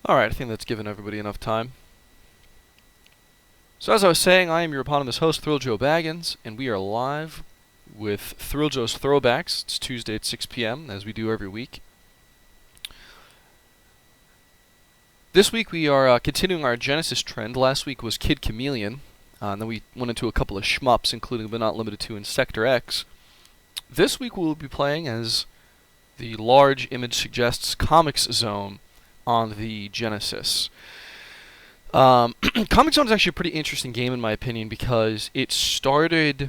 Alright, I think that's given everybody enough time. So as I was saying, I am your eponymous host, Thrilljo Baggins, and we are live with Thrilljo's Throwbacks. It's Tuesday at 6 p.m., as we do every week. This week we are continuing our Genesis trend. Last week was Kid Chameleon, and then we went into a couple of shmups, including but not limited to in Sector X. This week we will be playing as the large image suggests Comix Zone on the Genesis. Comix Zone is actually a pretty interesting game in my opinion because it started,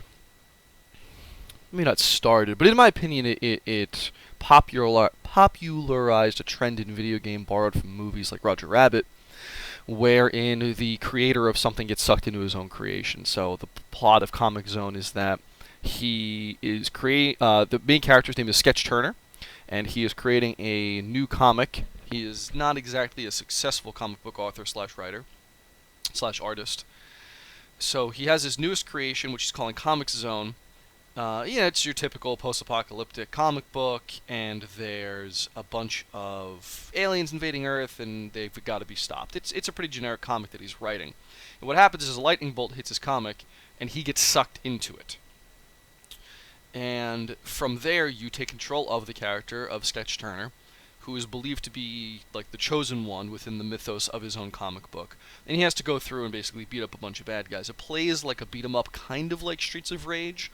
maybe not started, but in my opinion it popularized a trend in video game borrowed from movies like Roger Rabbit, wherein the creator of something gets sucked into his own creation. So the plot of Comix Zone is that he is the main character's name is Sketch Turner, and he is creating a new comic. He is not exactly a successful comic book author / writer / artist. So he has his newest creation, which he's calling Comix Zone. It's your typical post-apocalyptic comic book, and there's a bunch of aliens invading Earth, and they've got to be stopped. It's a pretty generic comic that he's writing. And what happens is a lightning bolt hits his comic, and he gets sucked into it. And from there, you take control of the character of Sketch Turner, who is believed to be like the chosen one within the mythos of his own comic book. And he has to go through and basically beat up a bunch of bad guys. It plays like a beat-em-up, kind of like Streets of Rage,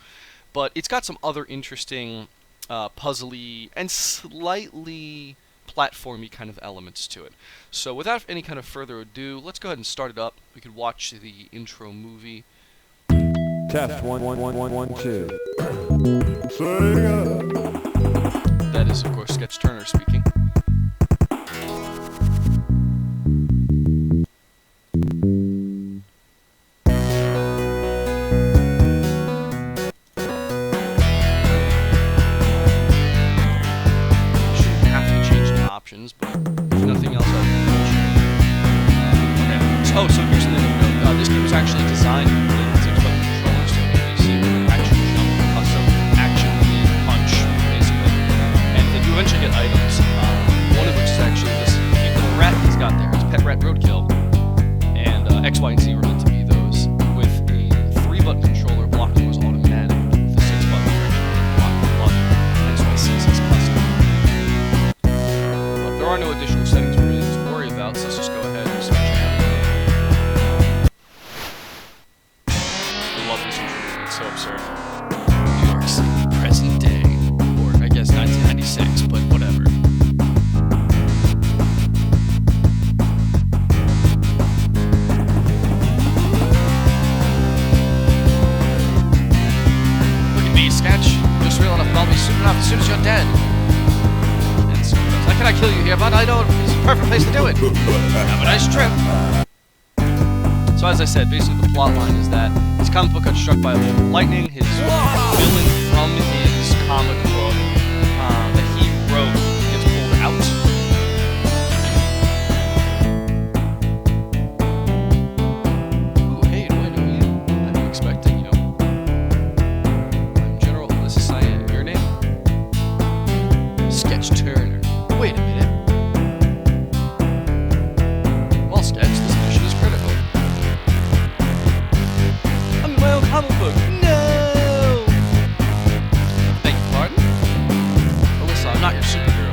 but it's got some other interesting puzzly and slightly platformy kind of elements to it. So without any kind of further ado, let's go ahead and start it up. We could watch the intro movie. Test 1 1 1 1 1 2. That is, of course, Sketch Turner speaking. Shouldn't have to change the options, but if nothing else, okay. Oh, so here's the thing. This game was actually designed with things about controllers, so you see with action jump, custom action punch, basically. And then you eventually get items, one of which is actually this cute little rat he's got there. It's Pet Rat Roadkill. And X, Y, and Z were meant to be those. With a 3-button controller, blocking was automatic. With a 6-button direction, blocking button. X, Y, Z is custom. But there are no additional settings we really need to worry about, so let's just go ahead and switch it out. I love this intro. It's so absurd. New York City, present day. Or, I guess, 1996, but whatever. Look at me, Sketch. Just real enough, I'll be soon enough as soon as you're dead. And so I cannot kill you here, but I know it's the perfect place to do it. Have a nice trip. So as I said, basically the plot line is that his comic book got struck by a bolt of lightning. His villain from his comic book that he wrote gets pulled out. Ooh, hey, do I know you? I'm expecting you. I'm General Ulysses Cyan. Your name? Sketch Turner. Wait a minute. Well, Sketch, this mission is critical. I'm in my own comic book. No! Beg your pardon? Alyssa, I'm not your superhero.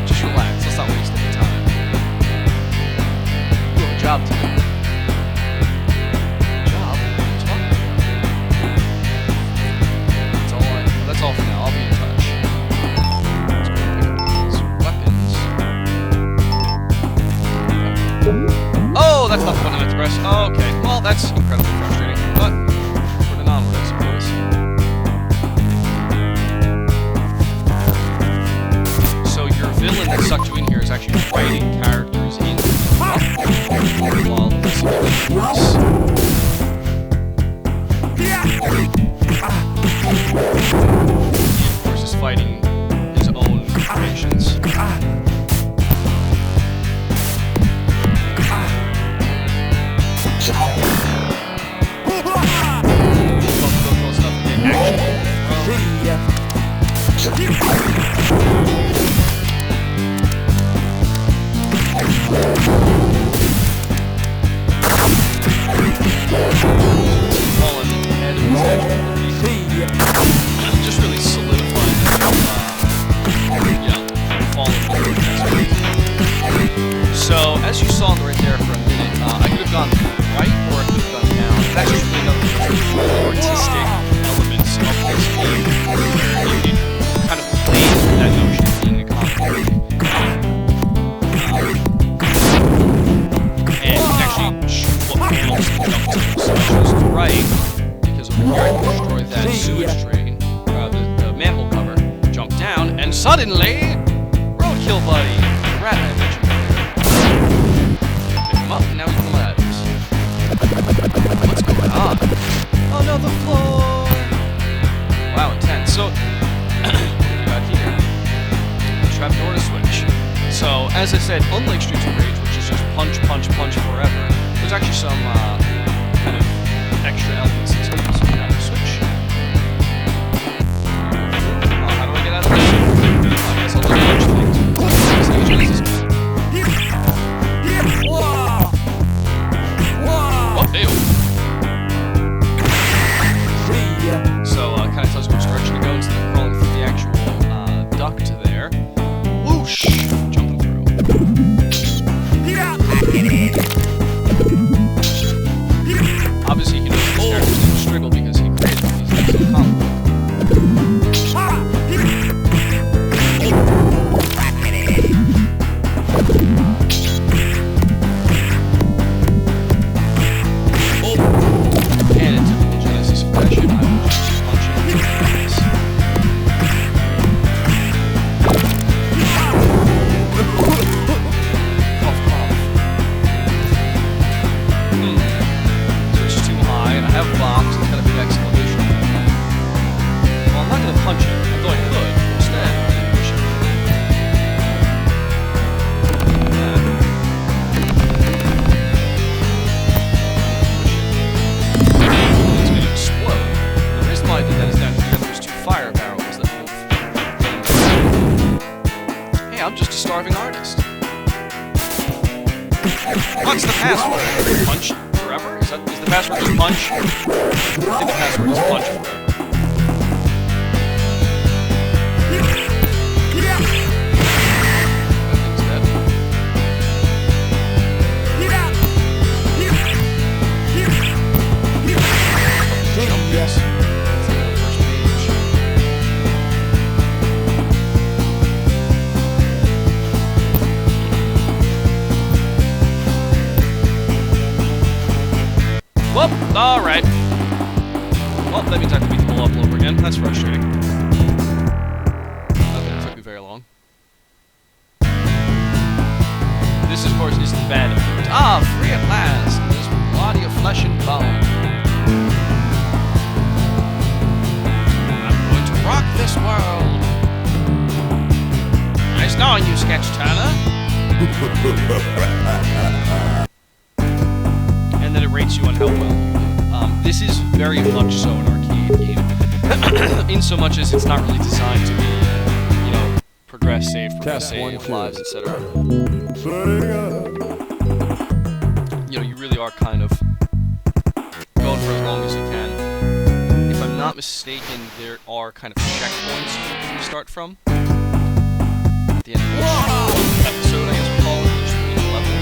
Just relax. Let's not waste any time. You have a job to do. Job? What are you talking about? That's all for now. I'll be in touch. Let's go pick up these weapons. Oh, that's not the one I meant to press. Oh, okay. Well, that's incredibly frustrating, but put it onward, I suppose. So your villain that sucked you in here is actually writing characters in while listening to voice. He, of course, is fighting his own creations. kill buddy. The rat I mentioned earlier. Pick him up, and now he's one of my items. What's going on? Oh no, the floor! Wow, intense. So, what do we got here? Trapdoor to switch. So, as I said, unlike Streets of Rage, which is just punch, punch, punch forever, there's actually some kind of extra elements in this game. So, we have to switch. Oh, how do I get out of this? I guess I'll just punch things. Oh, ew. So, kind of tells you which direction to go instead of crawling through the actual duct there. Whoosh! Jumping through. Obviously, he knows his character's name is Striggle because he created these in comic book. And in typical Genesis fashion, I will just punch him in the face. Cough, cough. So it's too high, and I have a box, and it's got a big exclamation point. Well, I'm not going to punch it, although I could. Instead, I'm going to push it. It's going to explode. The reason why I did that is down here there's two fire barrels that move. Hey, I'm just a starving artist. What's the password? Punch forever? Is the password just punch? I think the password is punch forever. That thing's dead. Jump, yes. Let's go to the first page. Whoop! Alright. Well, that means I have to beat the whole up over again. That's frustrating. Okay, it took me very long. This, of course, is the bad effect. Ah, free at last! This body of flesh and bone. I'm going to rock this world. Nice knowing you, Sketch Turner. And then it rates you on how well you did. This is very much so an arcade game, in so much as it's not really designed to be, you know, progress, save, lives, etc. You know, you really are kind of going for as long as you can. If I'm not mistaken, there are kind of checkpoints you start from. At the end of each episode, I guess we'll call it, each level.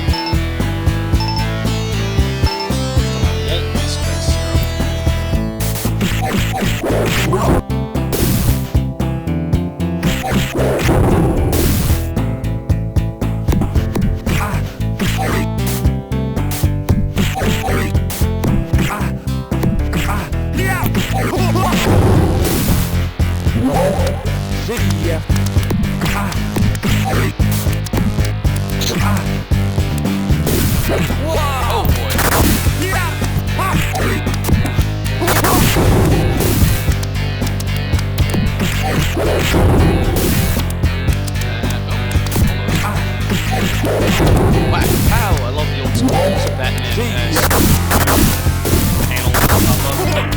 Oh boy. Wow, I love the old school Batman as panel pop up.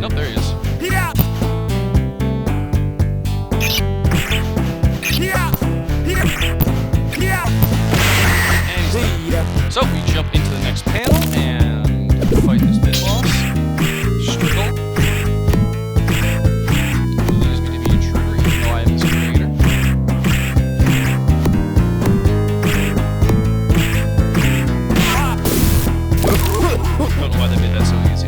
Oh, there he is. And he's dead. So we jump into the next panel and fight this pit boss. Struggle. Believes me to be intruder, even though I am his creator. Don't know why they made that so easy.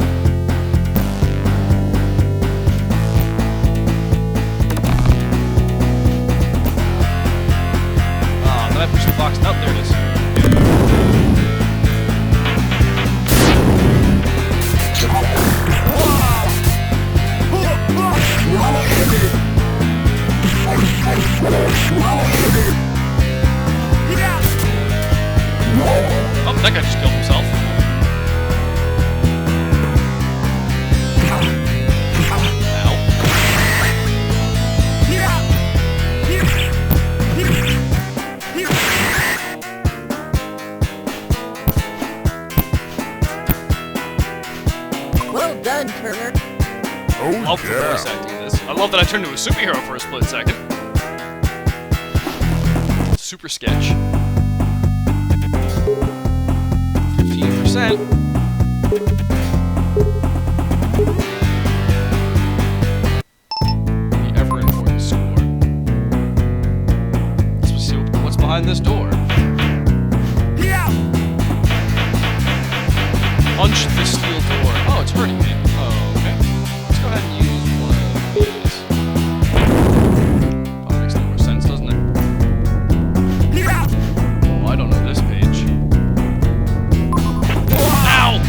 Did I push the box? Oh, there it is. Oh, that guy just killed himself. Well done, Turner. Oh, Love the voice acting in this. I love that I turned into a superhero for a split second. Super sketch. 15%. The ever important score. Let's see what's behind this door. Punch the steel door. Oh, it's hurting me. Oh, okay. Let's go ahead and use one of these. Oh, makes a little more sense, doesn't it? Oh, I don't know this page. Ow!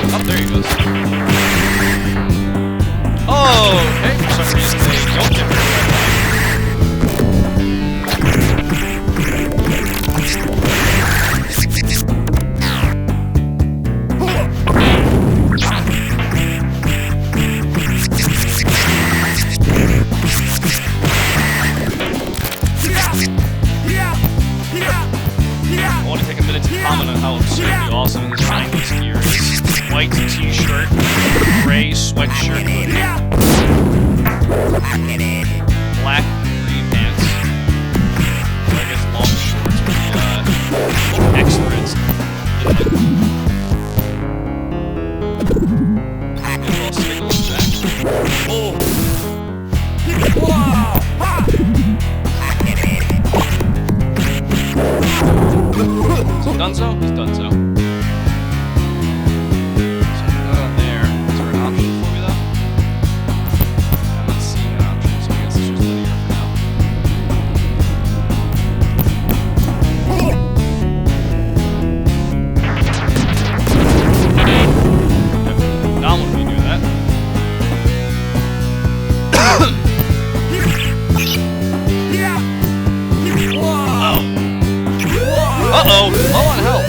Oh, there he goes. Oh, okay. For some reason they don't get rid of I want to take a minute to comment on how absurdly awesome this 90s gear is. White t-shirt, gray sweatshirt hoodie, black green pants, I guess long shorts with little extras. Little stickles back. Oh! Is he done so? He's done so. Uh-oh! Low on health.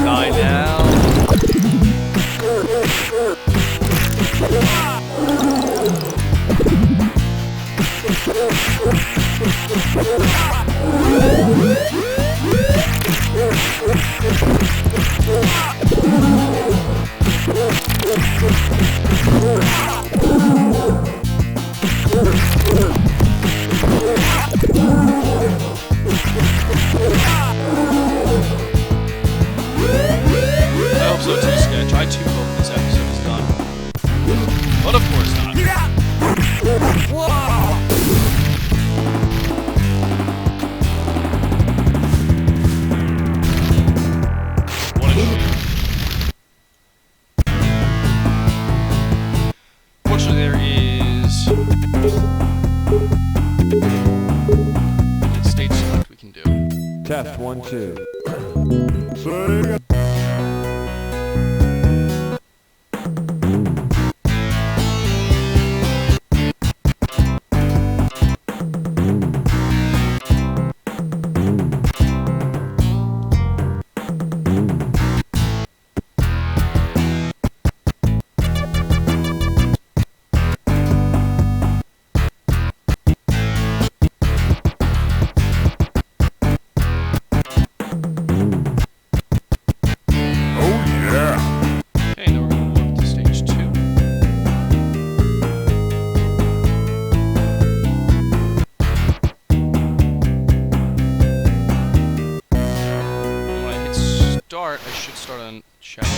Die now. I hope so too, Sketch. I too hope this episode is done. But of course not. What a shame. Fortunately, there is a stage select we can do. Test 1, 2. Okay, now we're going to move to stage 2. When I hit start, I should start on chapter 2.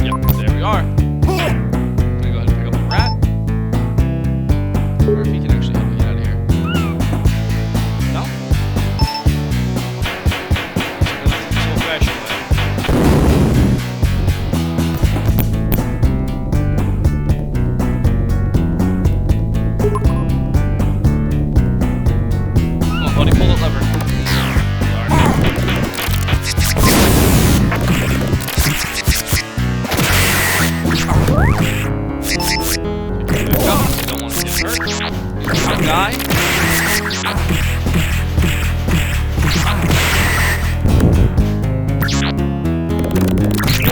Yep, there we are. I'm gonna go ahead and pick up the rat. Or if he can actually help me get out of here. No? So we're gonna have to do this old-fashioned way. Come on, buddy, pull the lever. There we go. You don't want to get hurt. You don't want to die.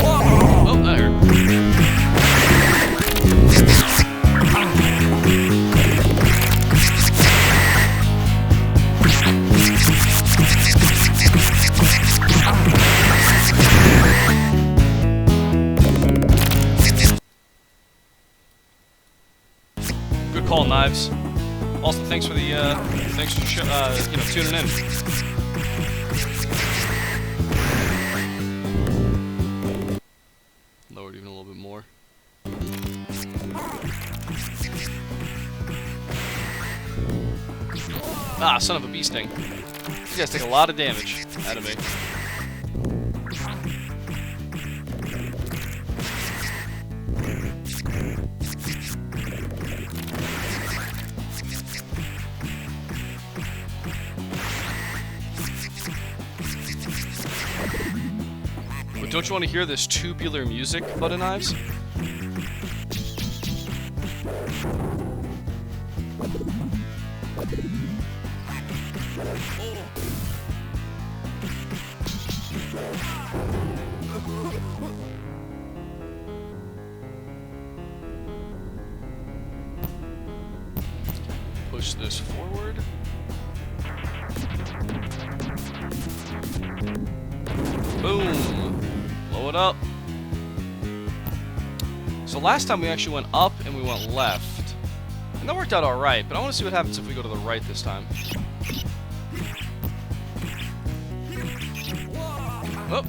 Oh, that hurt. Good call, Knives. Also, thanks for the tuning in. Lower it even a little bit more. Ah, son of a bee sting. You guys take a lot of damage out of me. But don't you want to hear this tubular music, Butter Knives? Push this forward. Boom! Blow it up. So last time we actually went up and we went left. And that worked out alright, but I want to see what happens if we go to the right this time. Oh!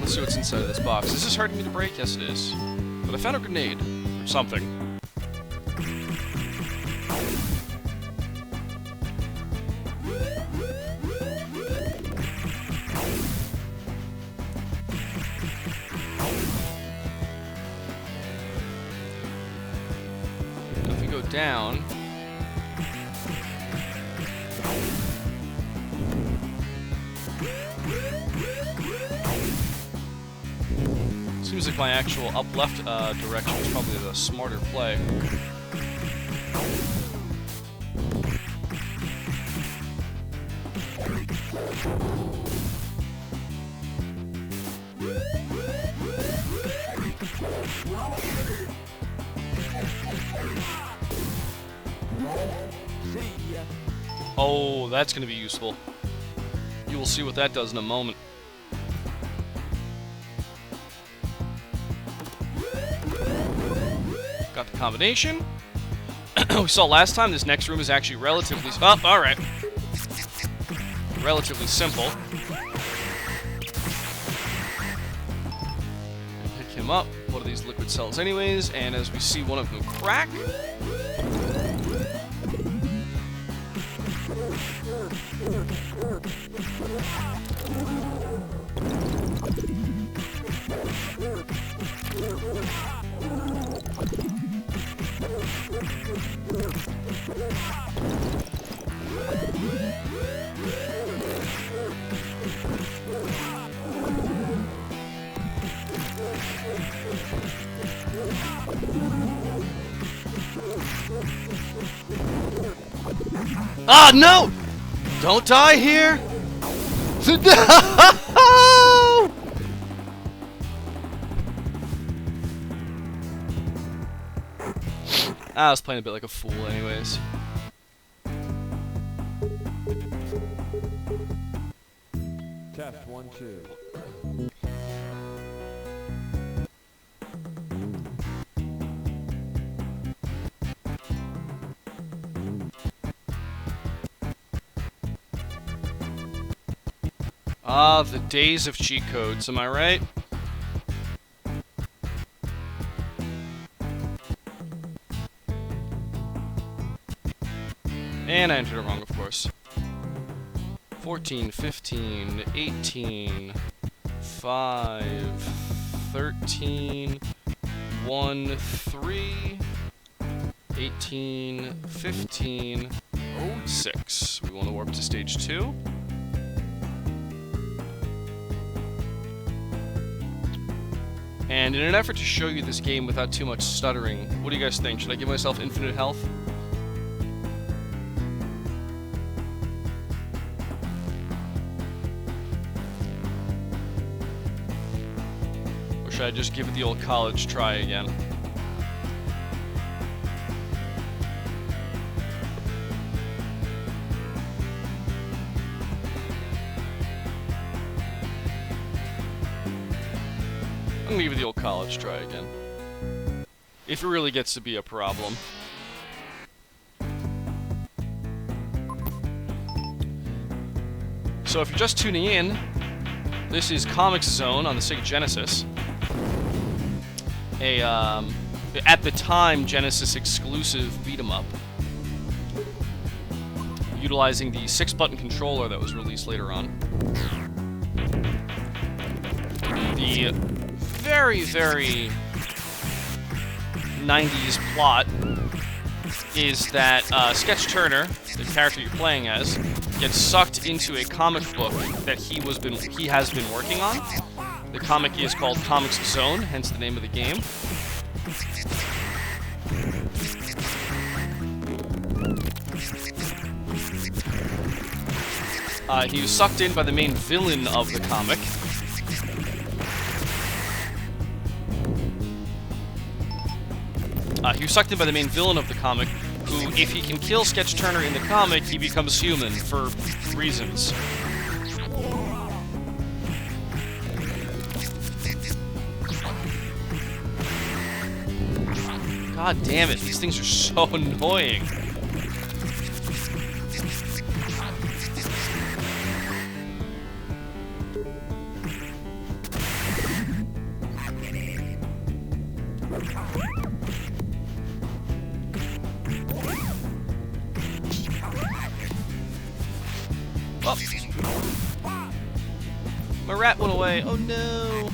Let's see what's inside of this box. Is this hurting me to break? Yes, it is. But I found a grenade. Or something. Now if we go down... Seems like my actual up-left direction is probably the smarter play. Oh, that's going to be useful. You will see what that does in a moment. Got the combination. We saw last time this next room is actually relatively... Oh, alright. Relatively simple. Pick him up. What are these liquid cells anyways? And as we see one of them crack... Ah, no! Don't die here! No! I was playing a bit like a fool anyways. Test 1, 2. Ah, the days of cheat codes, am I right? And I entered it wrong, of course. 14, 15, 18, 5, 13, 1, 3, 18, 15, 6. We want to warp to stage 2. And in an effort to show you this game without too much stuttering, what do you guys think? Should I give myself infinite health? Or should I just give it the old college try again? I'm gonna give it the old college try again. If it really gets to be a problem. So if you're just tuning in, this is Comix Zone on the Sega Genesis. A, at the time, Genesis exclusive beat-em-up. Utilizing the 6-button controller that was released later on. The very, very 90s plot is that Sketch Turner, the character you're playing as, gets sucked into a comic book that he has been working on. The comic is called Comix Zone, hence the name of the game. He was sucked in by the main villain of the comic. He was sucked in by the main villain of the comic, who, if he can kill Sketch Turner in the comic, he becomes human, for reasons. God damn it, these things are so annoying. Oh. My rat went away. Oh no.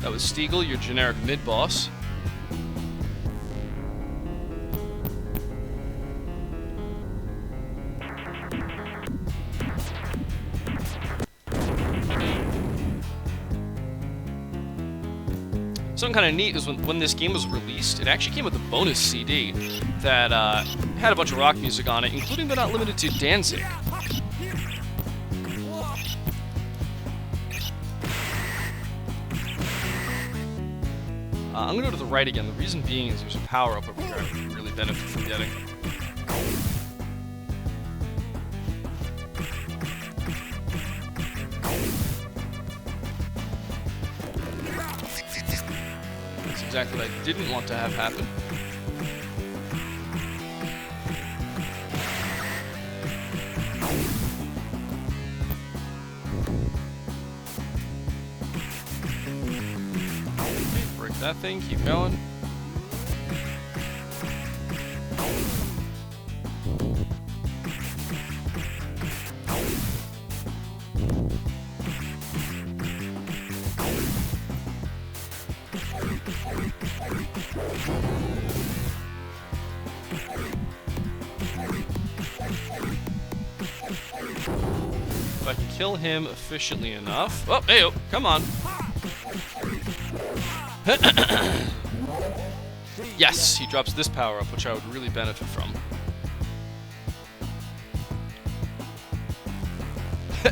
That was Stiegel, your generic mid-boss. Something kind of neat is when this game was released, it actually came with a bonus CD that had a bunch of rock music on it, including but not limited to Danzig. I'm going to go to the right again. The reason being is there's a power-up over here I really benefit from getting. That's exactly what I didn't want to have happen. That thing, keep going. If I can kill him efficiently enough. Oh, hey, oh, come on. Yes, he drops this power up, which I would really benefit from.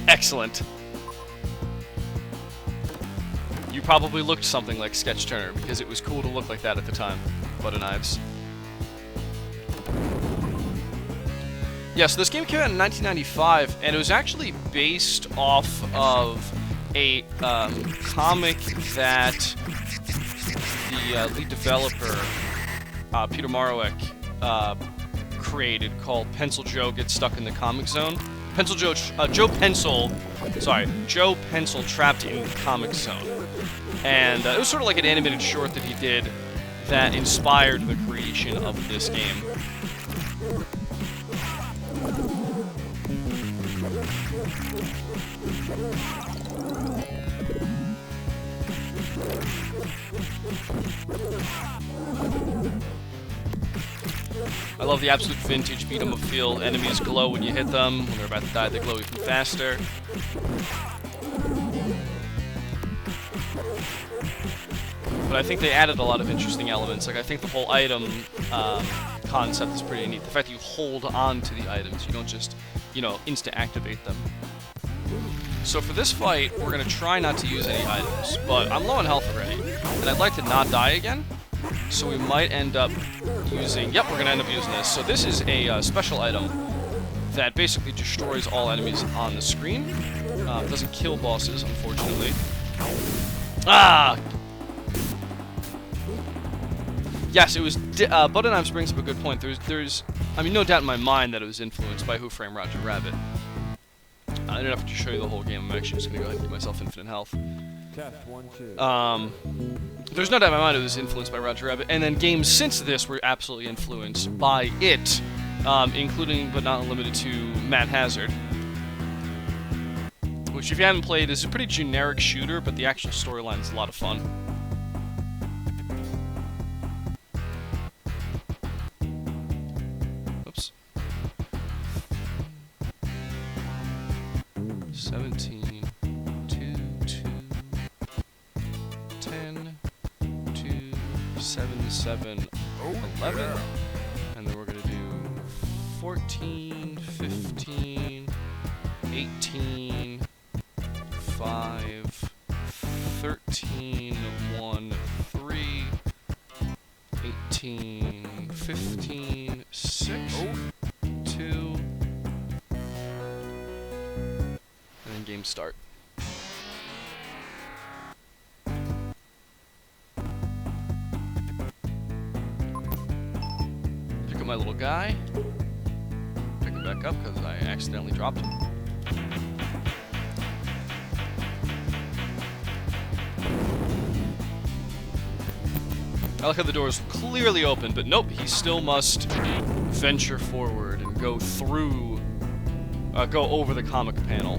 Excellent. You probably looked something like Sketch Turner because it was cool to look like that at the time. Butter knives. Yeah, so this game came out in 1995, and it was actually based off of a comic that the lead developer, Peter Marowek, created called Thrilljo Gets Stuck in the Comix Zone. Joe Pencil Trapped in the Comix Zone. And it was sort of like an animated short that he did that inspired the creation of this game. I love the absolute vintage beat 'em up feel. Enemies glow when you hit them. When they're about to die, they glow even faster. But I think they added a lot of interesting elements. Like, I think the whole item concept is pretty neat. The fact that you hold on to the items, you don't just, instant activate them. So for this fight, we're going to try not to use any items, but I'm low on health already, and I'd like to not die again, so we might end up using... Yep, we're going to end up using this. So this is a special item that basically destroys all enemies on the screen. Doesn't kill bosses, unfortunately. Ah! Yes, it was... Butter Knives brings up a good point. There's no doubt in my mind that it was influenced by Who Framed Roger Rabbit. I don't have to show you the whole game. I'm actually just going to go ahead and give myself infinite health. Test 1, 2. There's no doubt in my mind it was influenced by Roger Rabbit. And then games since this were absolutely influenced by it, including but not limited to Mad Hazard. Which, if you haven't played, is a pretty generic shooter, but the actual storyline is a lot of fun. Oops. 17, 2, 2, 10, 2, 7, 7, 11. And then we're going to do 14, 15, 18, 5, 13, 1, 3, 18, 15, 6, 2, and then game start. Pick up my little guy. Pick him back up because I accidentally dropped him. I like how the door is clearly open, but nope, he still must venture forward and go through, go over the comic panel.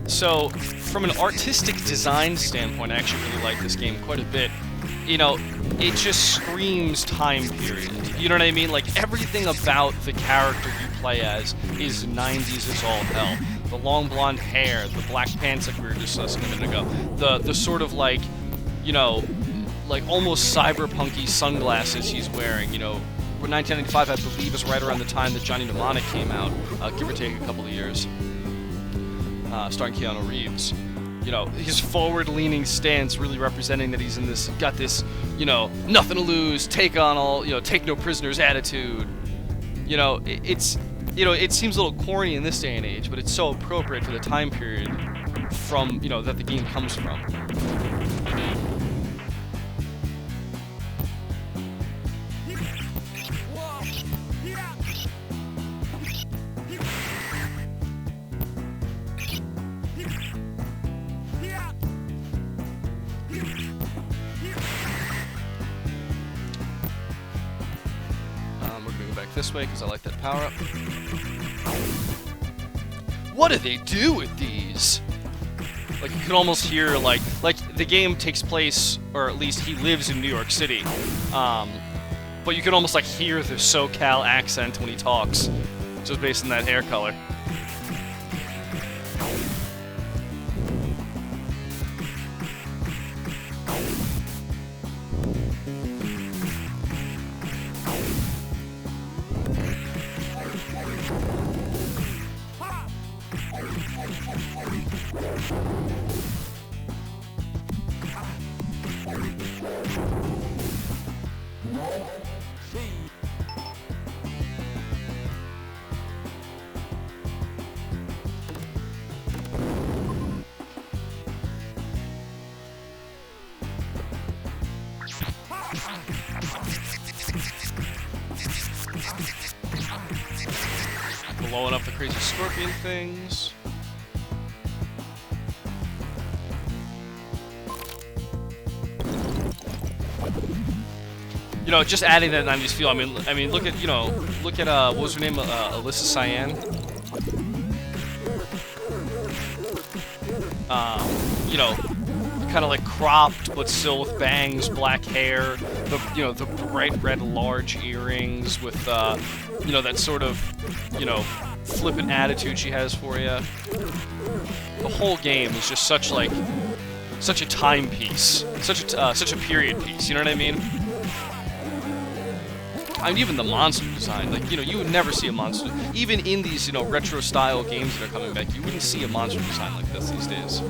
So, from an artistic design standpoint, I actually really like this game quite a bit. You know, it just screams time period. You know what I mean? Like, everything about the character you play as is 90s as all hell. The long blonde hair, the black pants like we were just listening a minute ago, the sort of like, you know, like almost cyberpunky sunglasses he's wearing, you know. 1995, I believe, is right around the time that Johnny Mnemonic came out, give or take a couple of years, starring Keanu Reeves. You know, his forward-leaning stance really representing that he's in this, got this, you know, nothing to lose, take on all, you know, take no prisoners attitude. You know, it's, you know, it seems a little corny in this day and age, but it's so appropriate for the time period from, you know, that the game comes from. This way because I like that power up. What do they do with these? Like you can almost hear like the game takes place, or at least he lives in New York City, but you can almost like hear the SoCal accent when he talks, just based on that hair color. Blowing up the crazy scorpion things. You know, just adding that 90s feel. I mean, look at, you know, look at what was her name, Alyssa Cyan. You know, kind of like cropped, but still with bangs, black hair. The, you know, the bright red large earrings with, you know, that sort of, you know, flippant attitude she has for you. The whole game is just such like, such a timepiece, such a period piece. You know what I mean? I mean, even the monster design, like, you know, you would never see a monster, even in these, you know, retro-style games that are coming back, you wouldn't see a monster design like this these days.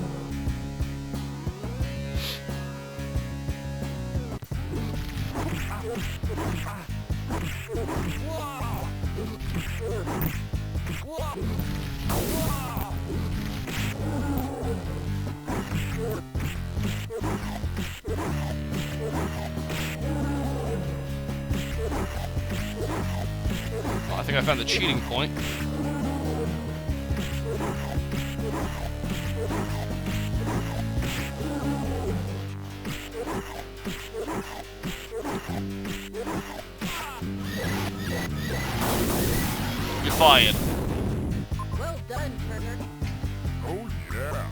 I think I found the cheating point. You're fired. Well done, Turner. Oh, yeah.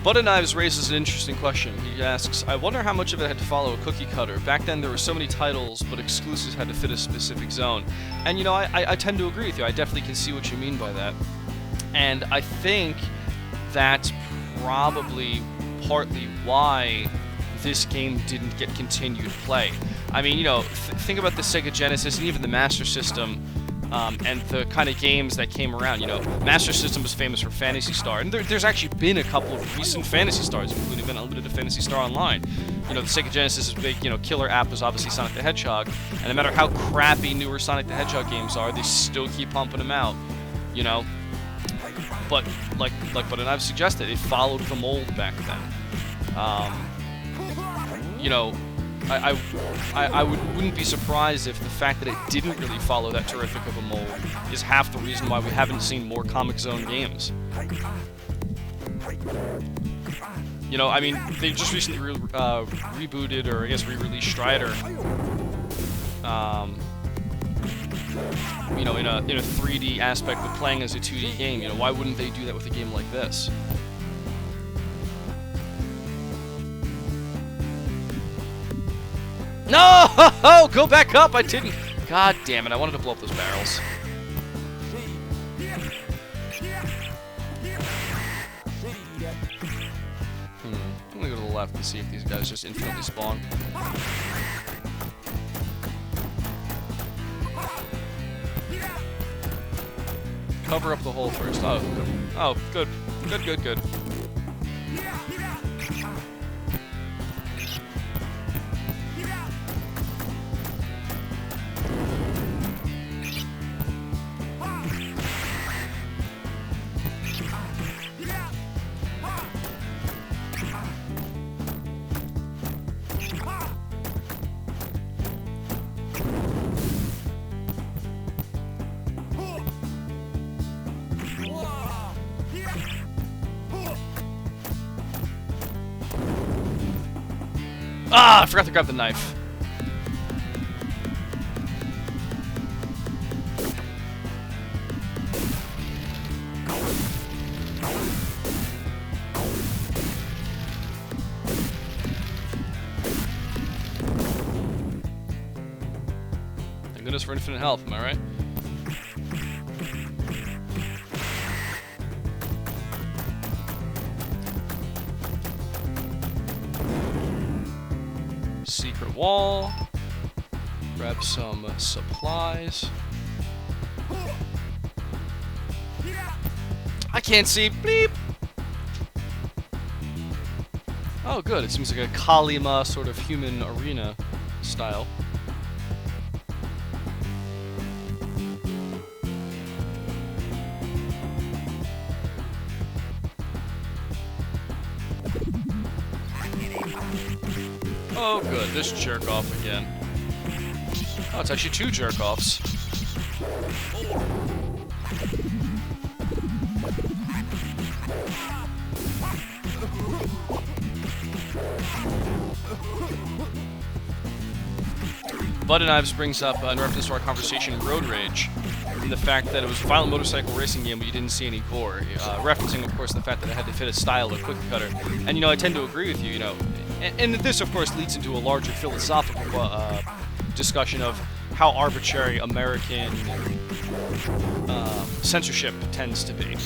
Butter Knives raises an interesting question. He asks, I wonder how much of it had to follow a cookie cutter. Back then there were so many titles, but exclusives had to fit a specific zone. And you know, I tend to agree with you. I definitely can see what you mean by that. And I think that's probably partly why this game didn't get continued play. I mean, you know, think about the Sega Genesis and even the Master System, and the kind of games that came around. You know, Master System was famous for Phantasy Star, and there's actually been a couple of recent Phantasy Stars, including been Unlimited to Phantasy Star Online. You know, the Sega Genesis' big, you know, killer app was obviously Sonic the Hedgehog, and no matter how crappy newer Sonic the Hedgehog games are, they still keep pumping them out. You know, but like what I've suggested, it followed the mold back then. You know, I wouldn't be surprised if the fact that it didn't really follow that terrific of a mold is half the reason why we haven't seen more Comix Zone games. You know, I mean, they just recently rebooted, or I guess re-released Strider. You know, in a 3D aspect, but playing as a 2D game. You know, why wouldn't they do that with a game like this? No! Go back up! I didn't. God damn it! I wanted to blow up those barrels. I'm gonna go to the left and see if these guys just infinitely spawn. Cover up the hole first. Oh, good. Oh, good. Good, good, good. Ah, I forgot to grab the knife. Thank goodness for infinite health, am I right? Secret wall. Grab some supplies. I can't see. Bleep. Oh, good. It seems like a Kalima sort of human arena style. Oh, good. This jerk-off again. Oh, it's actually two jerk-offs. Butter Knives brings up, in reference to our conversation, Road Rage, and the fact that it was a violent motorcycle racing game, but you didn't see any gore. Referencing, of course, the fact that it had to fit a style of cookie cutter. And, you know, I tend to agree with you, you know. And this, of course, leads into a larger philosophical discussion of how arbitrary American censorship tends to be.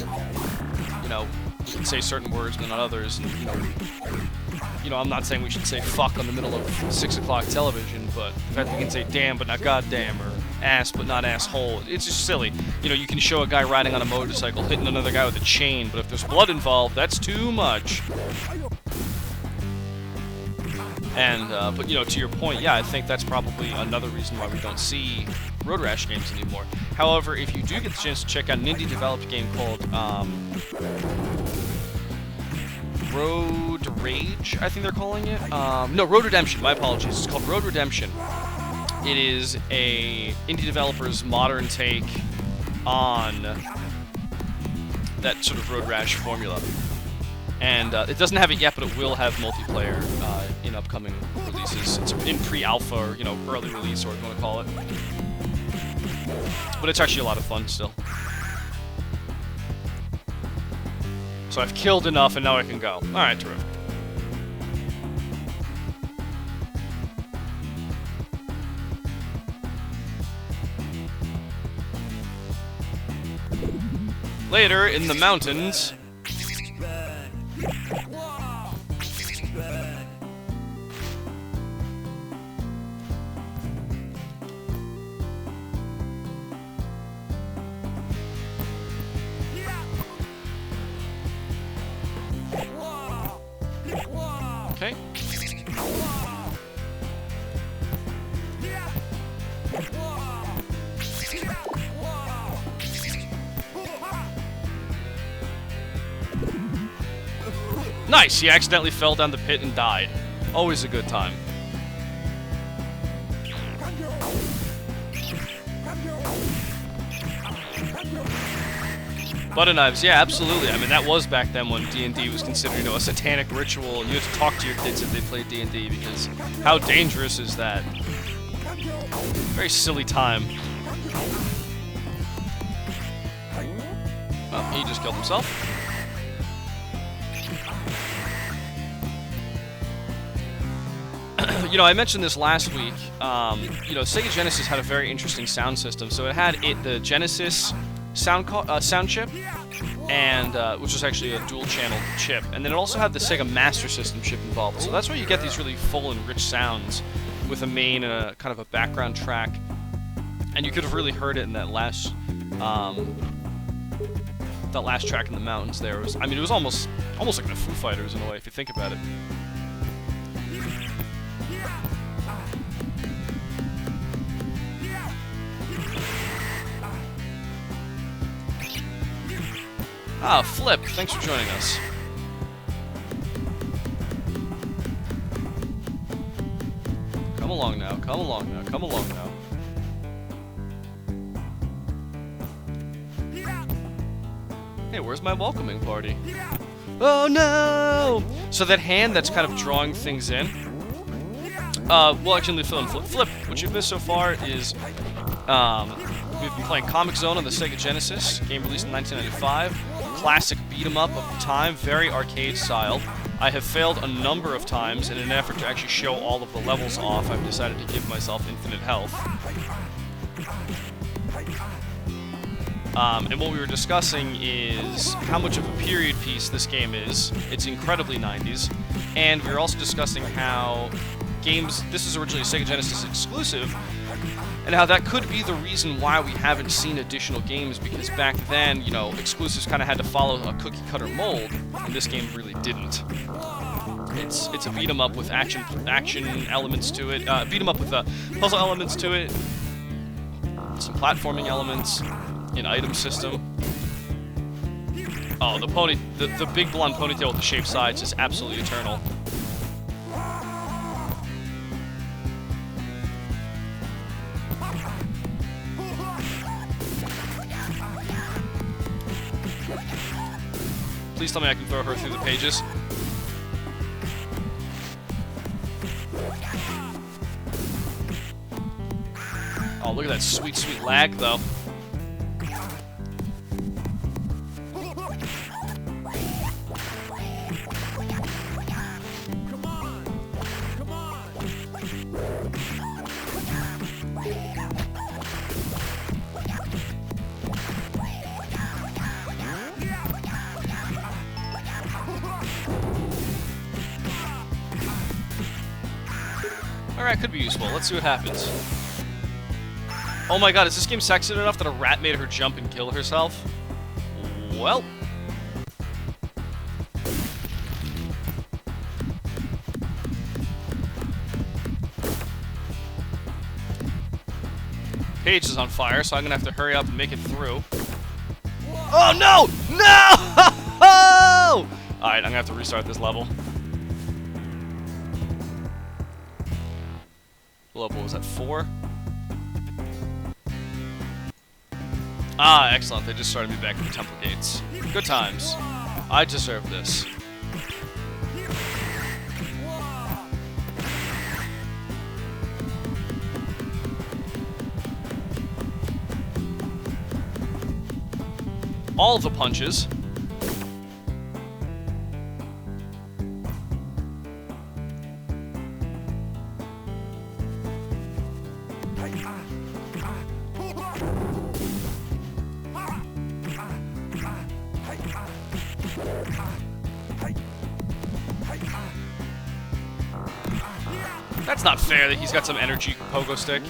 You know, you can say certain words but not others, and, you know, I'm not saying we should say fuck on the middle of 6 o'clock television, but the fact that we can say damn but not goddamn, or ass but not asshole, it's just silly. You know, you can show a guy riding on a motorcycle hitting another guy with a chain, but if there's blood involved, that's too much. And, but, you know, to your point, yeah, I think that's probably another reason why we don't see Road Rash games anymore. However, if you do get the chance to check out an indie-developed game called, Road Rage, I think they're calling it? No, Road Redemption, my apologies. It's called Road Redemption. It is a indie developer's modern take on that sort of Road Rash formula. And it doesn't have it yet, but it will have multiplayer in upcoming releases. It's in pre-alpha, or, you know, early release, or what you want to call it. But it's actually a lot of fun still. So I've killed enough, and now I can go. Alright, terrific. Later, in the mountains... Okay. Nice! He accidentally fell down the pit and died. Always a good time. Butter knives, yeah, absolutely. I mean, that was back then when D&D was considered, you know, a satanic ritual, and you had to talk to your kids if they played D&D, because how dangerous is that? Very silly time. Well, he just killed himself. You know, I mentioned this last week. You know, Sega Genesis had a very interesting sound system. So it had the Genesis sound chip, and which was actually a dual-channel chip, and then it also had the Sega Master System chip involved. So that's where you get these really full and rich sounds with a main and a kind of a background track. And you could have really heard it in that last track in the mountains. There was, I mean, it was almost like the Foo Fighters in a way, if you think about it. Ah, Flip, thanks for joining us. Come along now, come along now, come along now. Hey, where's my welcoming party? Oh no! So that hand that's kind of drawing things in. Well, actually, fill in Flip. What you've missed so far is we've been playing Comix Zone on the Sega Genesis, game released in 1995. Classic beat-em-up of the time, very arcade style. I have failed a number of times. In an effort to actually show all of the levels off, I've decided to give myself infinite health. And what we were discussing is how much of a period piece this game is. It's incredibly 90s. And we were also discussing how this is originally a Sega Genesis exclusive, and how that could be the reason why we haven't seen additional games, because back then, you know, exclusives kind of had to follow a cookie-cutter mold, and this game really didn't. It's a beat-em-up with action elements to it, beat-em-up with puzzle elements to it, some platforming elements, an item system. Oh, the big blonde ponytail with the shaved sides is absolutely eternal. Please tell me I can throw her through the pages. Oh, look at that sweet, sweet lag, though. Alright, could be useful. Let's see what happens. Oh my god, is this game sexist enough that a rat made her jump and kill herself? Well. Page is on fire, so I'm gonna have to hurry up and make it through. Oh no! No! Alright, I'm gonna have to restart this level. What was that, 4? Ah, excellent. They just started me back at the temple gates. Good times. I deserve this. All of the punches. That's not fair that he's got some energy pogo stick.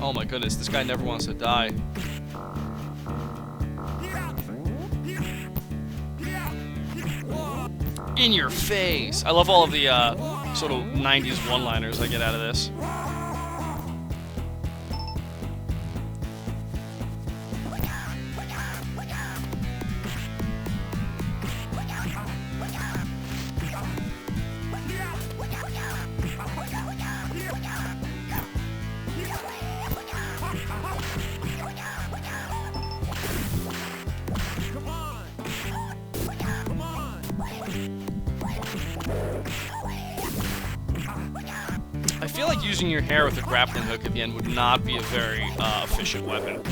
Oh my goodness, this guy never wants to die. In your face. I love all of the sort of 90s one-liners I get out of this. I feel like using your hair with a grappling hook at the end would not be a very efficient weapon.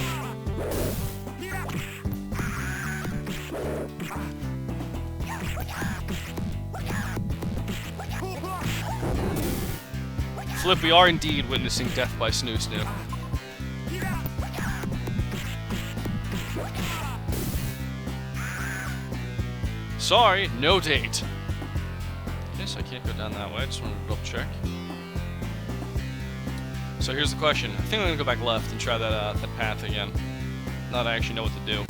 Flip, we are indeed witnessing death by Snoo Snoo. Sorry, no date. Guess I can't go down that way. I just wanted to double check. So here's the question. I think I'm gonna go back left and try that that path again. Now that I actually know what to do.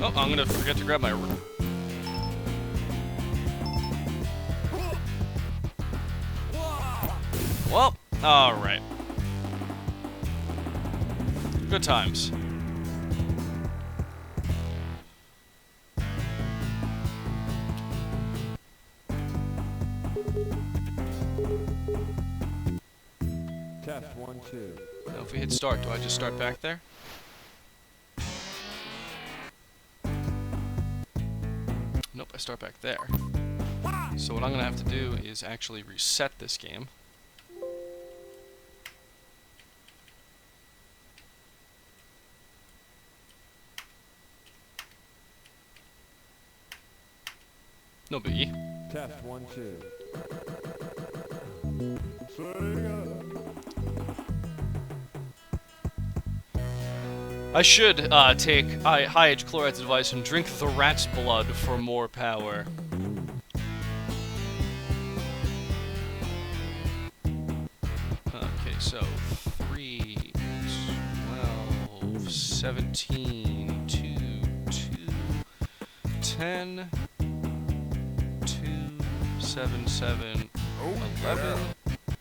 Oh, I'm gonna forget to grab my... Well, alright. Good times. Test 1, 2. Now if we hit start, do I just start back there? Nope, I start back there. So what I'm gonna have to do is actually reset this game. No biggie. Test 1, 2. I should take high-H chloride's advice and drink the rat's blood for more power. Okay, so 3, 12, 17, 2, 10, 2, 7, 7, 11,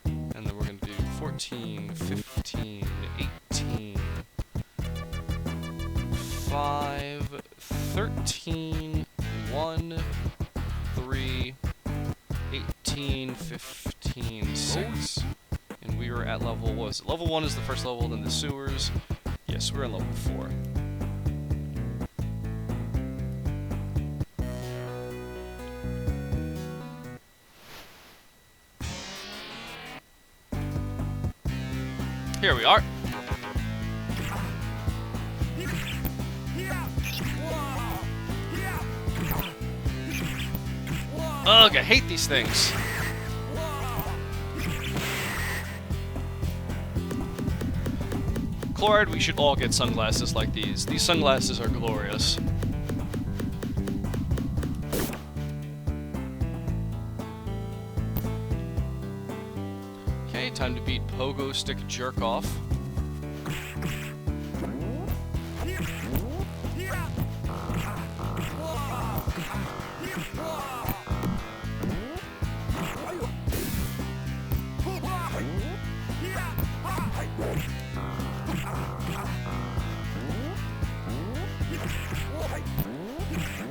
and then we're going to do 14, 15, 18, 5, 13, 1, 3, 18, 15, 6. And we were at level, what was it? Level 1 is the first level, then the sewers. Yes, we're in level 4. Here we are. Ugh, I hate these things. Chloride, we should all get sunglasses like these. These sunglasses are glorious. Okay, time to beat Pogo Stick Jerk Off.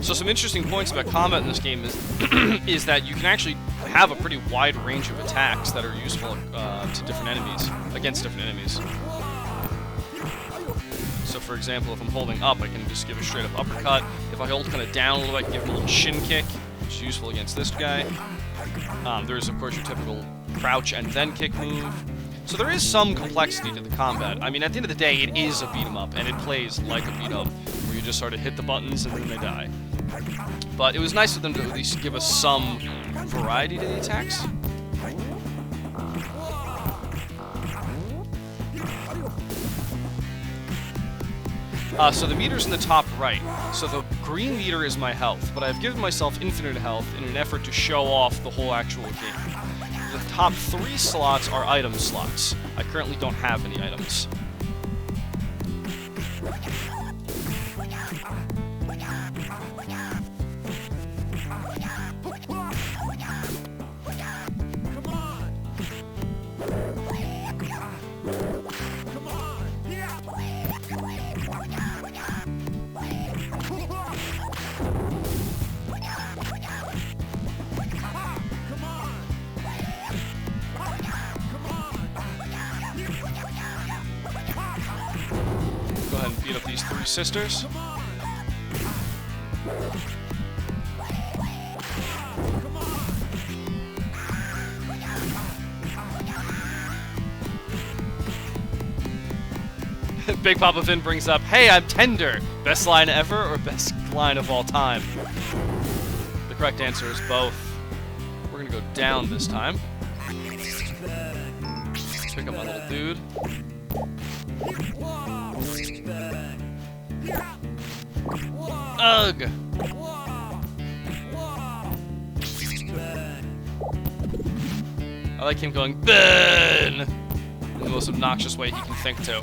So some interesting points about combat in this game is is that you can actually have a pretty wide range of attacks that are useful to different enemies, against different enemies. So for example, if I'm holding up, I can just give a straight up uppercut. If I hold kind of down a little bit, I can give him a little shin kick, which is useful against this guy. There's of course your typical crouch and then kick move. So there is some complexity to the combat. I mean, at the end of the day, it is a beat 'em up, and it plays like a beat 'em up, where you just sort of hit the buttons and then they die. But it was nice of them to at least give us some variety to the attacks. So the meter's in the top right. So the Green meter is my health, but I've given myself infinite health in an effort to show off the whole actual game. The top 3 slots are item slots. I currently don't have any items. Go ahead and beat up these 3 sisters. Big Papa Finn brings up, "Hey, I'm tender! Best line ever or best line of all time?" The correct answer is both. We're gonna go down this time. Pick up my little dude. Ugh! I like him going, "Ben!" in the most obnoxious way he can think to.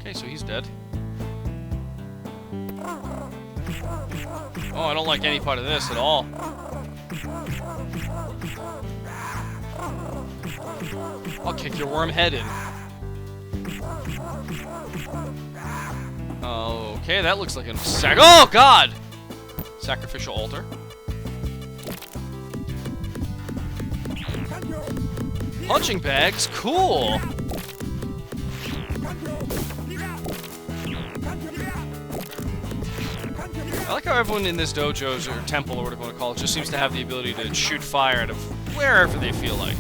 Okay, so he's dead. Oh, I don't like any part of this at all. I'll kick your worm head in. Okay, that looks like a oh god! Sacrificial altar. Punching bags, cool! I like how everyone in this dojo or temple or whatever you want to call it just seems to have the ability to shoot fire out of wherever they feel like.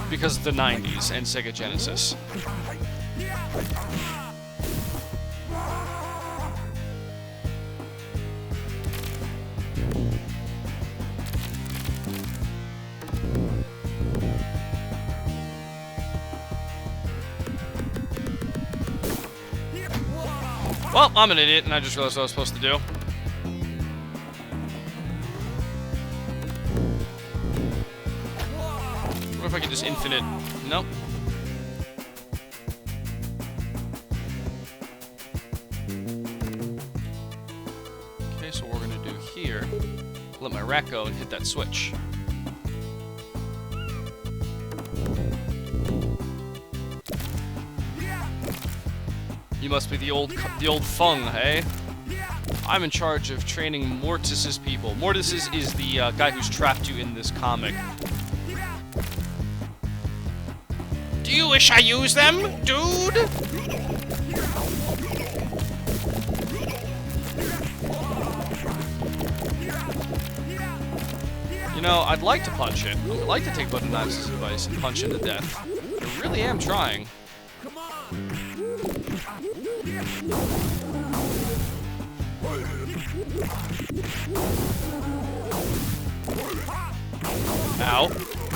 Because of the 90s and Sega Genesis. Well, I'm an idiot, and I just realized what I was supposed to do. What if I could just infinite? Nope. Okay, so what we're gonna do here, let my rat go and hit that switch. You must be the old Fung, hey? I'm in charge of training Mortis's people. Mortis is the guy who's trapped you in this comic. Do you wish I use them, dude? You know, I'd like to punch it. I'd like to take Button Knife's advice and punch it to death. I really am trying. Ow.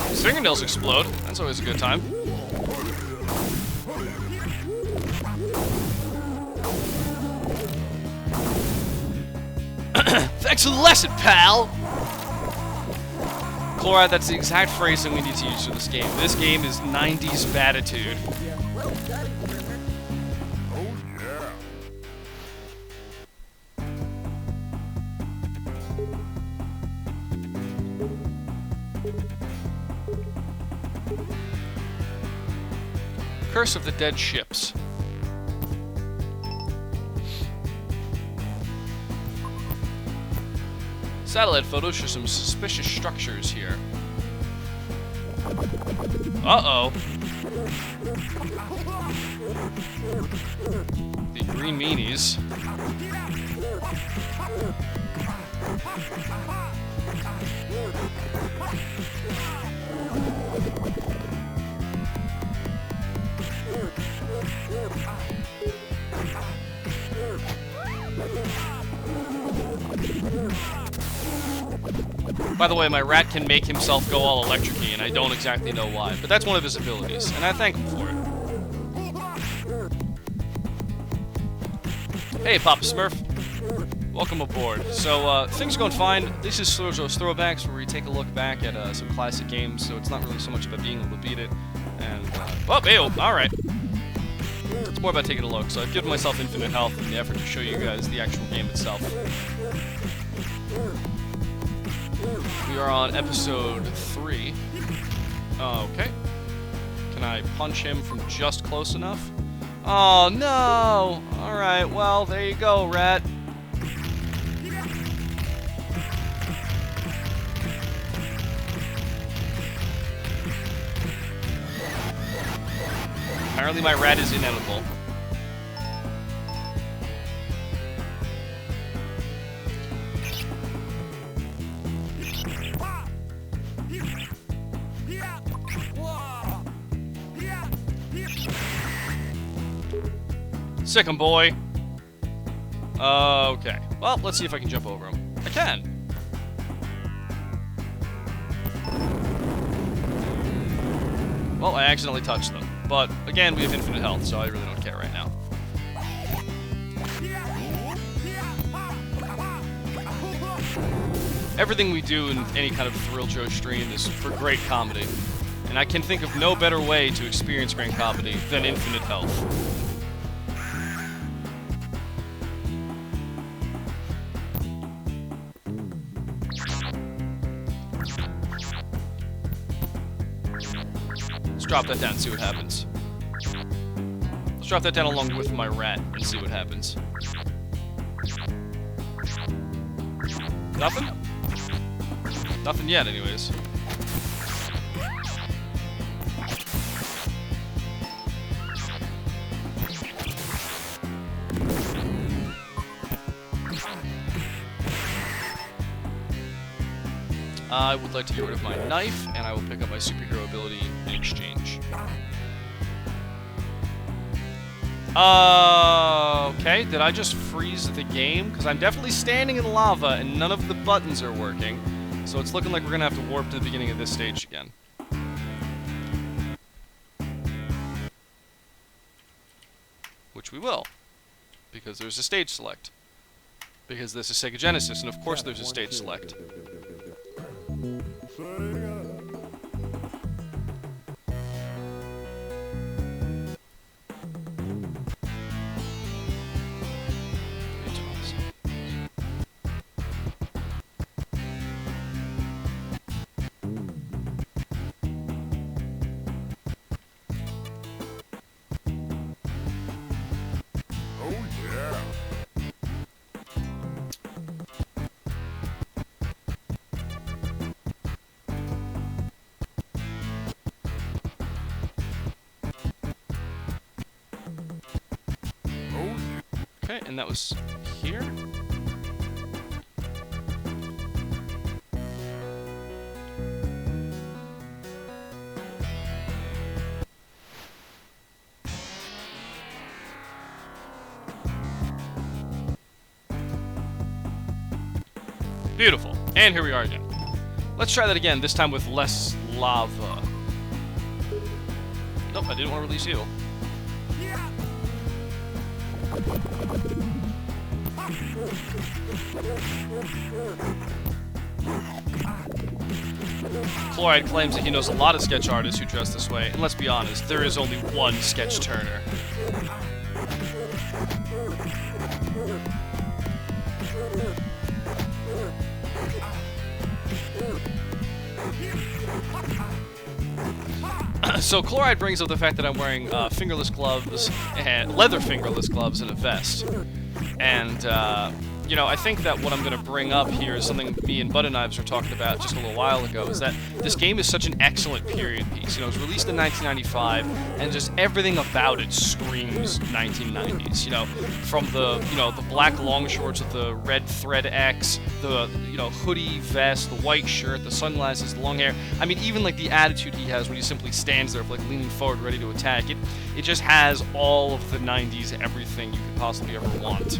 His fingernails explode. That's always a good time. Thanks for the lesson, pal! Chloride, that's the exact phrasing we need to use for this game. This game is 90s batitude. Well done, Burger. Curse of the Dead Ships. Satellite photos show some suspicious structures here. Uh-oh. The green meanies. By the way, my rat can make himself go all electric-y, and I don't exactly know why, but that's one of his abilities, and I thank him for it. Hey, Papa Smurf. Welcome aboard. So, things are going fine. This is Thrilljo's Throwbacks, where we take a look back at some classic games, so it's not really so much about being able to beat it. And, oh, ew, alright. It's more about taking a look, so I've given myself infinite health in the effort to show you guys the actual game itself. We are on episode 3. Okay. Can I punch him from just close enough? Oh, no! Alright, well, there you go, rat. Apparently my rat is inedible. Sick 'em, boy. Okay. Well, let's see if I can jump over him. I can. Well, I accidentally touched them. But, again, we have infinite health, so I really don't care right now. Everything we do in any kind of Thrilljo stream is for great comedy. And I can think of no better way to experience great comedy than infinite health. Let's drop that down and see what happens. Let's drop that down along with my rat and see what happens. Nothing? Nothing yet, anyways. I would like to get rid of my knife, and I will pick up my superhero ability in exchange. Okay, did I just freeze the game? Because I'm definitely standing in lava, and none of the buttons are working. So it's looking like we're gonna have to warp to the beginning of this stage again. Which we will. Because there's a stage select. Because this is Sega Genesis, and of course there's a stage select. Okay, and that was here. Beautiful. And here we are again. Let's try that again, this time with less lava. Nope, I didn't want to release you. Chloride claims that he knows a lot of sketch artists who dress this way, and let's be honest, there is only one sketch turner. So Chloride brings up the fact that I'm wearing fingerless gloves, and leather fingerless gloves, and a vest. And, you know, I think that what I'm going to bring up here is something me and Butter Knives were talking about just a little while ago, is that this game is such an excellent period piece. You know, it was released in 1995, and just everything about it screams 1990s. You know, from the, you know, the black long shorts with the red thread X, the, you know, hoodie vest, the white shirt, the sunglasses, the long hair. I mean, even, like, the attitude he has when he simply stands there, like, leaning forward, ready to attack. It just has all of the 90s, everything you could possibly ever want.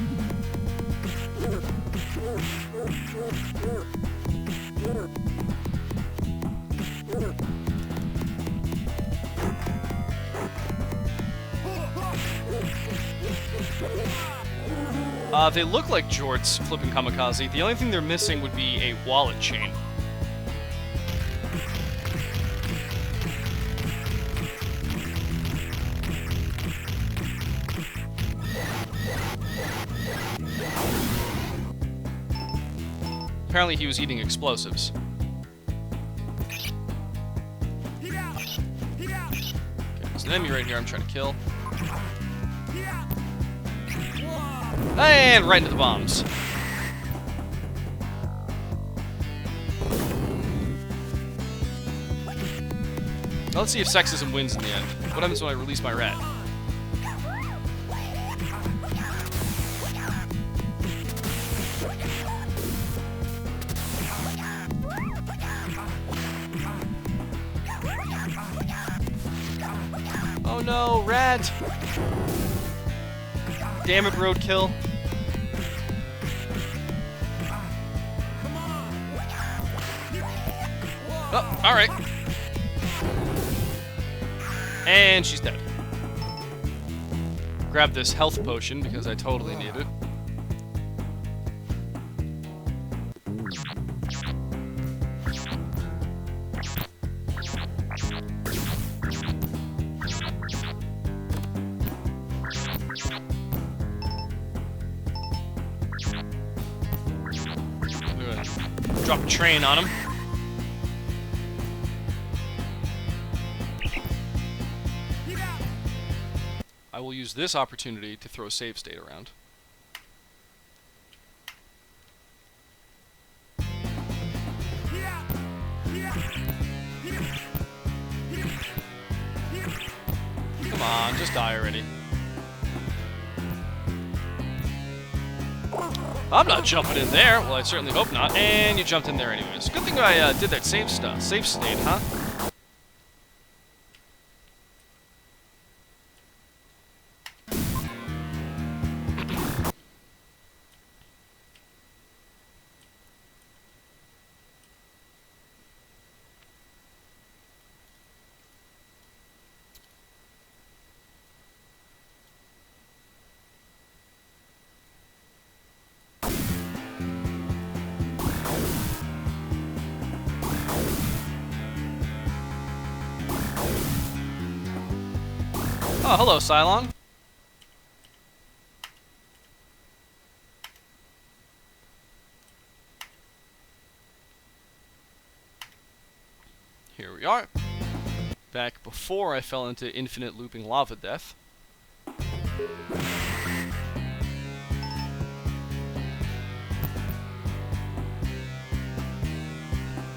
They look like jorts flipping kamikaze. The only thing they're missing would be a wallet chain. Apparently he was eating explosives. Okay, there's an enemy right here I'm trying to kill. And right into the bombs. Now let's see if sexism wins in the end. What happens when I release my rat? Oh no, rat! Damn it, roadkill. Oh, alright. And she's dead. Grab this health potion because I totally need it. Drop a train on him. I will use this opportunity to throw save state around. Come on, just die already. I'm not jumping in there. Well, I certainly hope not. And you jumped in there anyways. Good thing I did that save state, huh? Oh, hello, Cylon. Here we are. Back before I fell into infinite looping lava death.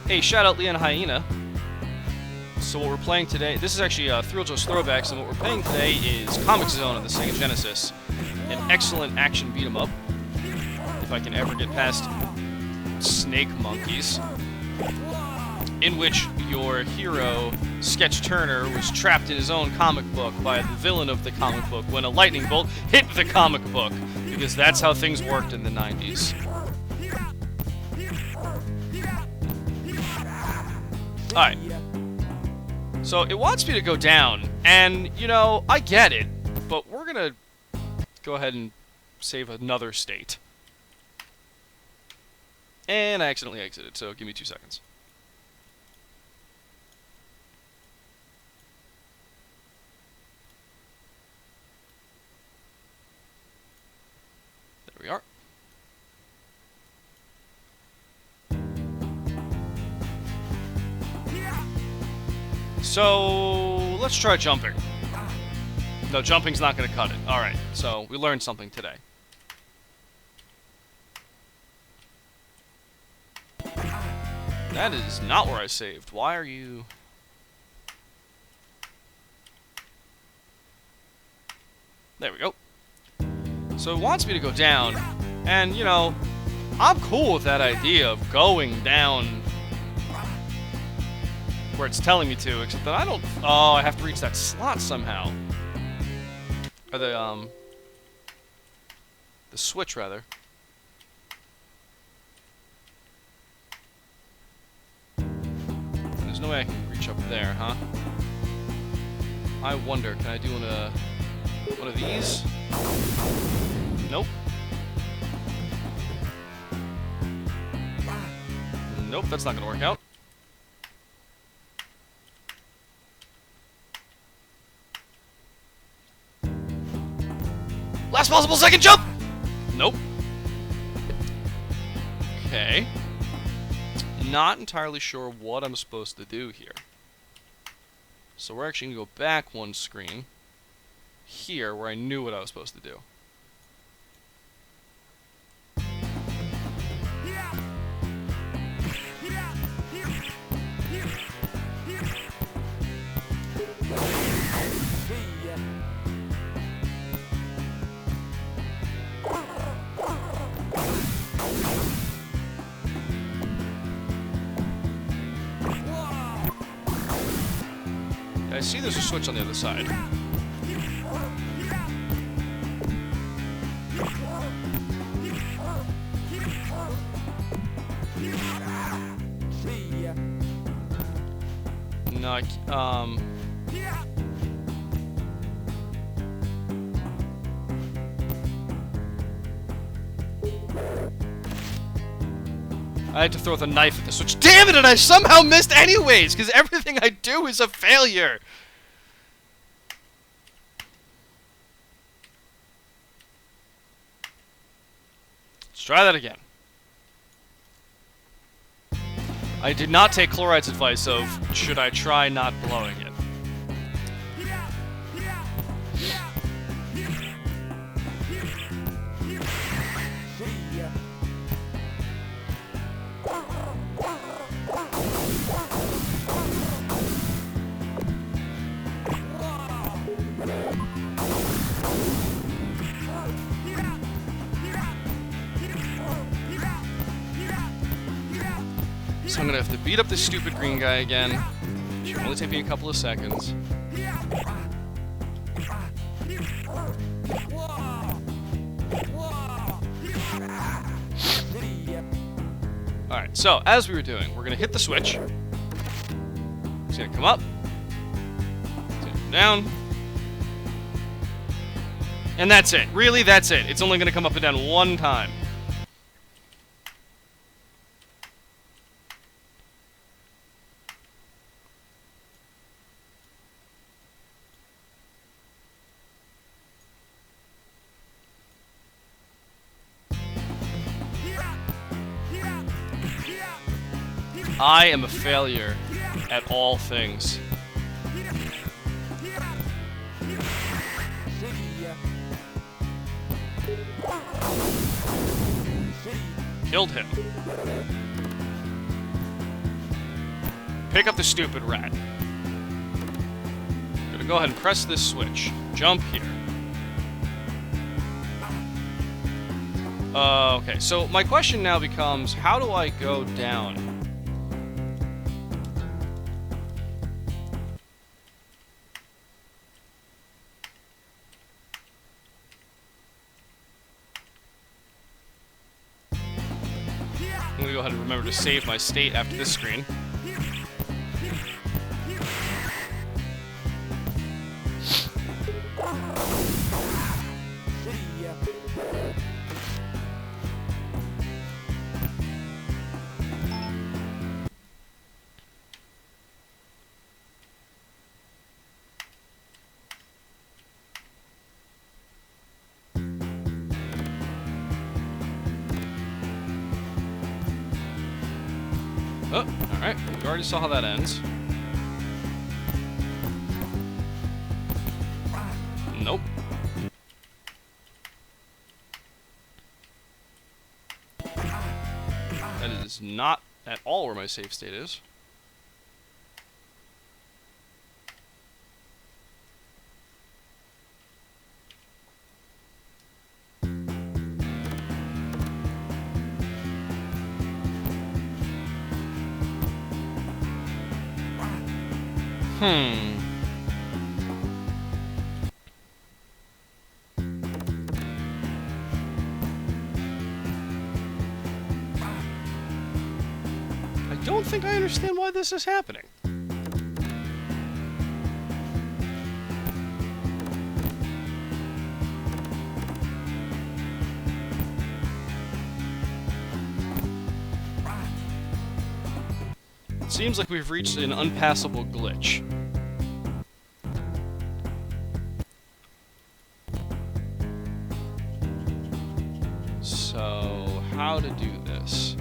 Hey, shout out Leon Hyena. So what we're playing today, this is actually Thrilljo's Throwbacks, and what we're playing today is Comix Zone on the Sega Genesis. An excellent action beat-em-up, if I can ever get past snake monkeys, in which your hero, Sketch Turner, was trapped in his own comic book by the villain of the comic book when a lightning bolt hit the comic book, because that's how things worked in the 90s. Alright. So it wants me to go down, and, you know, I get it, but we're gonna go ahead and save another state. And I accidentally exited, so give me 2 seconds. There we are. So, let's try jumping. No, jumping's not going to cut it. Alright, so we learned something today. That is not where I saved. Why are you... There we go. So it wants me to go down, and, you know, I'm cool with that idea of going down where it's telling me to, except that I don't... Oh, I have to reach that slot somehow. Or the switch, rather. There's no way I can reach up there, huh? I wonder, can I do one of these? Nope. Nope, that's not gonna work out. Last possible second jump! Nope. Okay. Not entirely sure what I'm supposed to do here. So we're actually going to go back one screen. Here, where I knew what I was supposed to do. I see there's a switch on the other side. No, I had to throw the knife at the switch. Damn it, and I somehow missed anyways, because everything I do is a failure. Let's try that again. I did not take Chloride's advice of, should I try not blowing it? So I'm gonna have to beat up this stupid green guy again. Should only take me a couple of seconds. Alright, so as we were doing, we're gonna hit the switch. It's gonna come up. It's gonna come down. And that's it. Really, that's it. It's only gonna come up and down one time. I am a failure at all things. Killed him. Pick up the stupid rat. Gonna go ahead and press this switch. Jump here. Okay, so my question now becomes, how do I go down? I'm gonna go ahead and remember to save my state after this screen. Oh, alright. You already saw how that ends. Nope. That is not at all where my save state is. I don't think I understand why this is happening. It seems like we've reached an unpassable glitch. So, how to do this?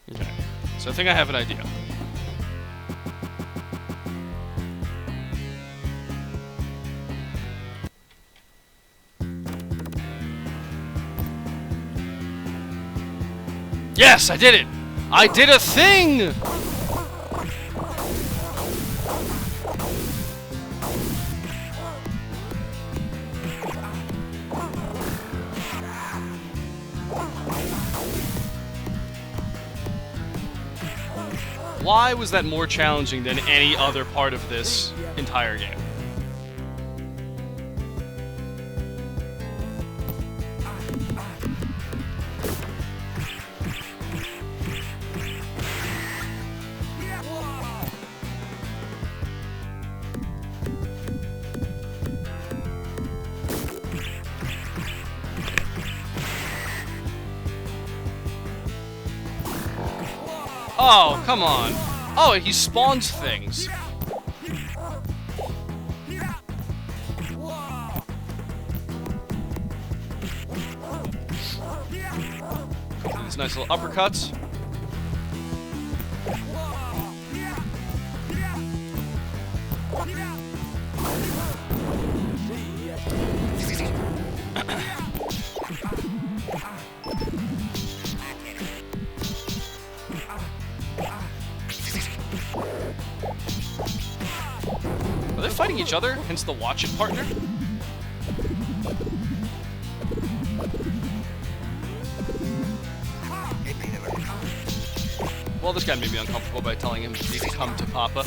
Okay, so I think I have an idea. Yes, I did it! I did a thing! Why was that more challenging than any other part of this entire game? Oh, come on. Oh, and he spawns things. These nice little uppercuts. Are they fighting each other, hence the watch it partner? Well, this guy made me uncomfortable by telling him he can come to Papa.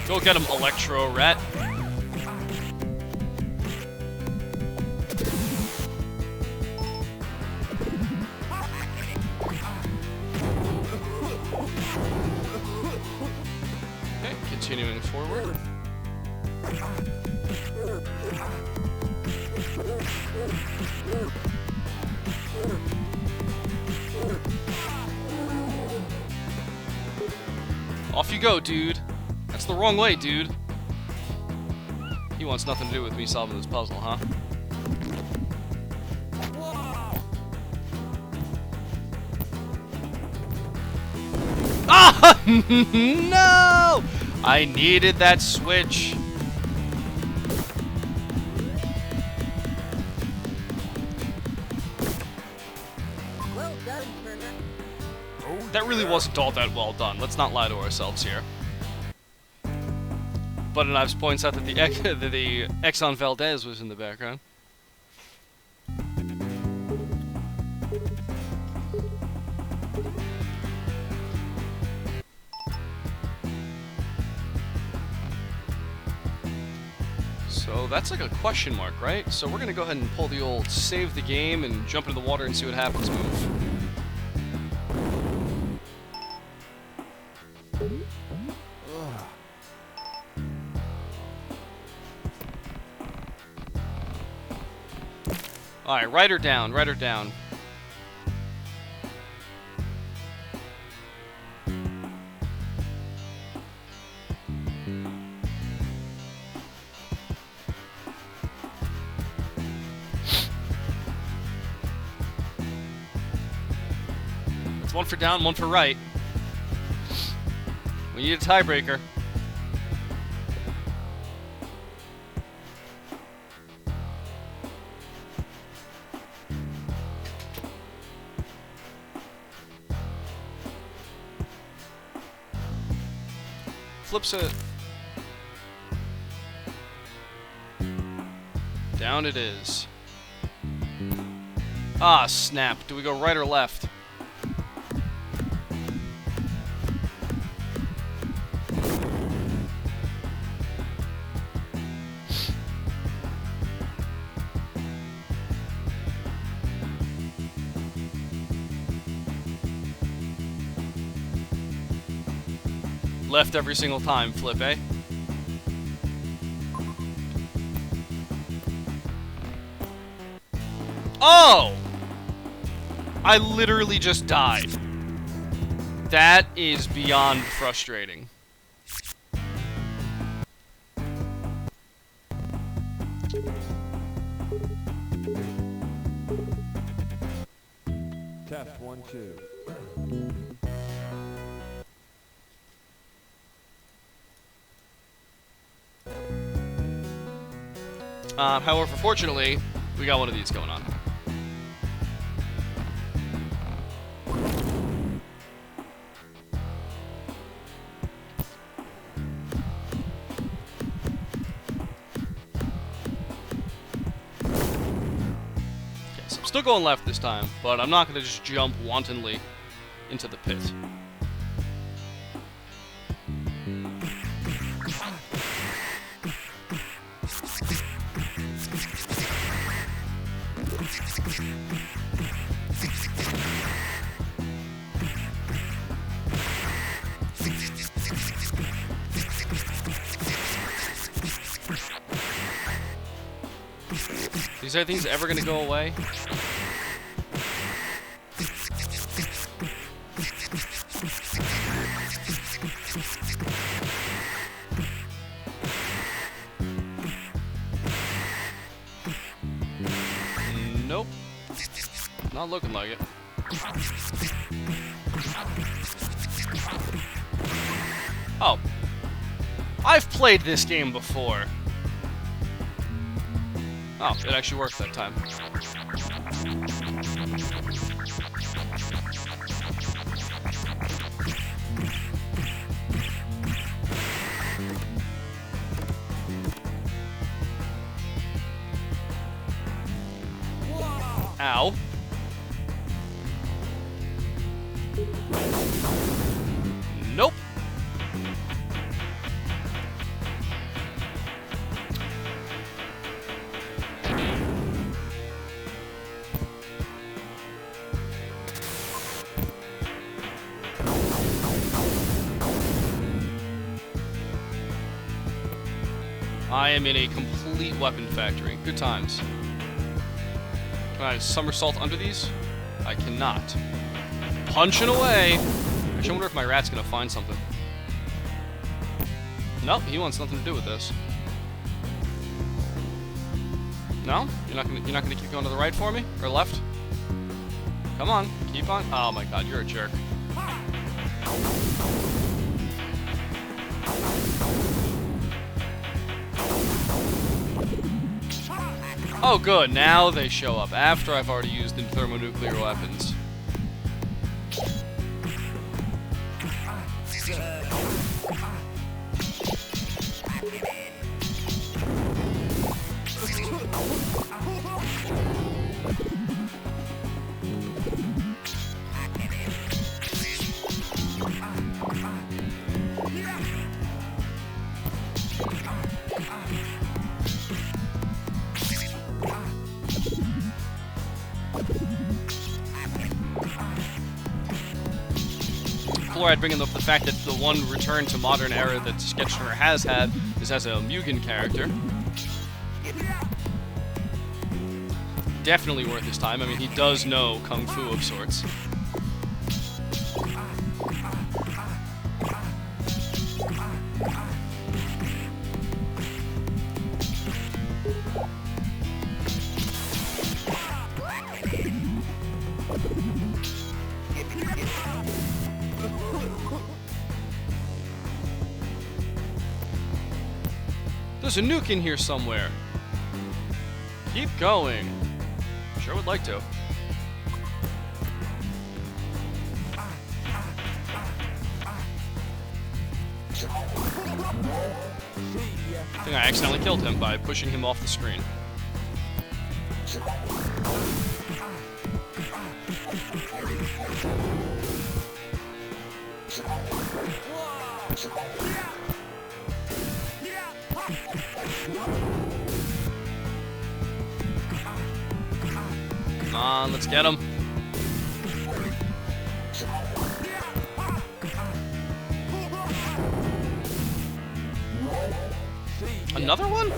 Go get him, Electro Rat. Okay, continuing forward. Off you go, dude. That's the wrong way, dude. He wants nothing to do with me solving this puzzle, huh? Ah! No! I needed that switch. Well done, Turner. That really wasn't all that well done. Let's not lie to ourselves here. But Knives points out that the Exxon Valdez was in the background. So that's like a question mark, right? So we're gonna go ahead and pull the old save the game and jump into the water and see what happens move. Alright, write her down, write her down. one for down, one for right. We need a tiebreaker. Flips it. Down it is. Ah, snap. Do we go right or left? Left every single time, flip, eh? Oh! I literally just died. That is beyond frustrating. Test 1, 2. However, fortunately, we got one of these going on. Okay, so I'm still going left this time, but I'm not going to just jump wantonly into the pit. These are things ever gonna go away? Nope. Not looking like it. Oh. I've played this game before. Oh, it actually worked that time. Ow. Nope. I am in a complete weapon factory. Good times. Can I somersault under these? I cannot. Punching away! Actually, I wonder if my rat's gonna find something. Nope, he wants nothing to do with this. No? You're not gonna keep going to the right for me? Or left? Come on, keep on. Oh my god, you're a jerk. Oh good, now they show up after I've already used them thermonuclear weapons. I'd bring up the fact that the one return to modern era that Sketchner has had is as a Mugen character. Definitely worth his time. I mean, he does know Kung Fu of sorts. There's a nuke in here somewhere. Keep going. Sure would like to. I think I accidentally killed him by pushing him off the screen. Come on, let's get him. Another one?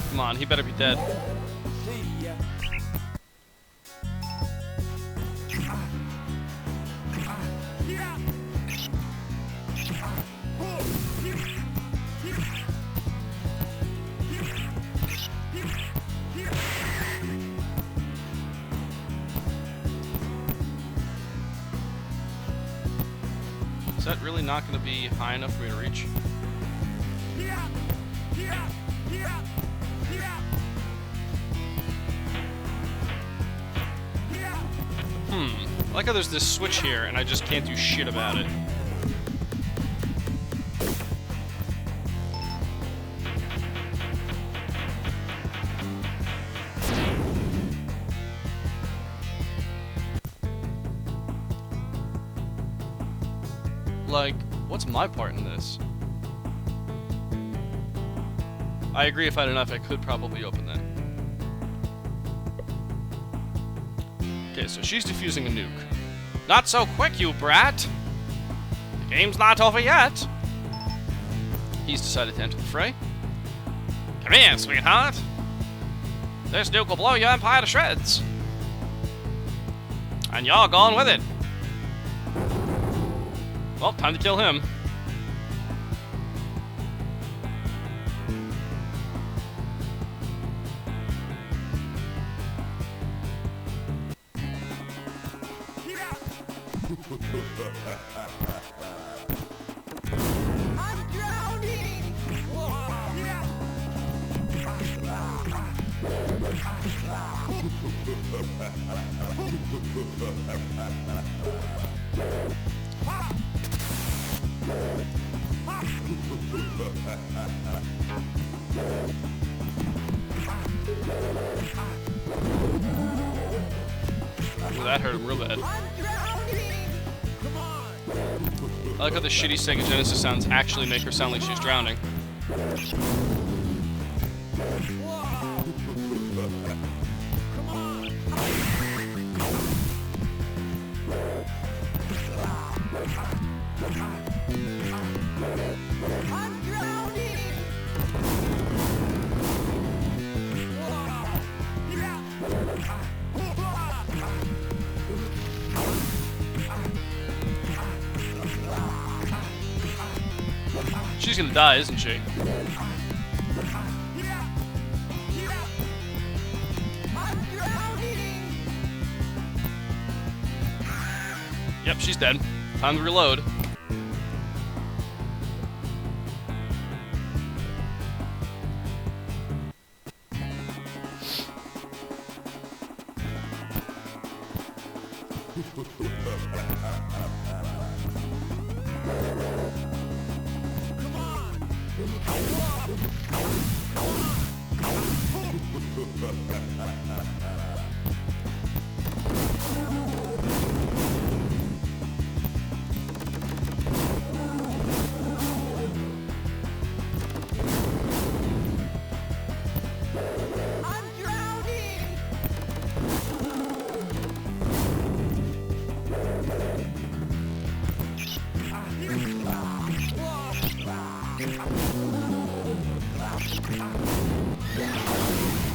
Come on, he better be dead. Is that really not going to be high enough for me to reach? I like how there's this switch here and I just can't do shit about it. Like, what's my part in this? I agree, if I had enough, I could probably open that. Okay, so she's defusing a nuke. Not so quick, you brat! The game's not over yet! He's decided to enter the fray. Come here, sweetheart! This nuke will blow your empire to shreds! And you're going with it! Well, time to kill him. I'm drowning! Ooh, that hurt him real bad. I'm drowning! Come on! I like how the shitty Sega Genesis sounds actually make her sound like she's drowning. Come on! I'm drowning! She's gonna die, isn't she? I'm drowning! Yep, she's dead. Time to reload.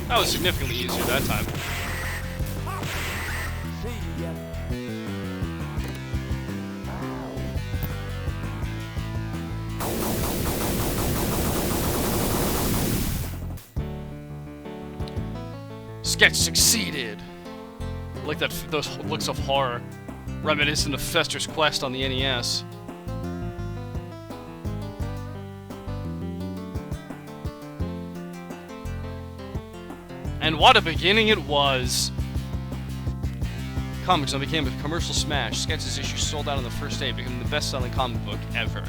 That was significantly easier that time. See ya. Sketch succeeded. I like that those looks of horror, reminiscent of Fester's Quest on the NES. And what a beginning it was! Comix Zone became a commercial smash. Sketch's issue sold out on the first day, becoming the best-selling comic book ever.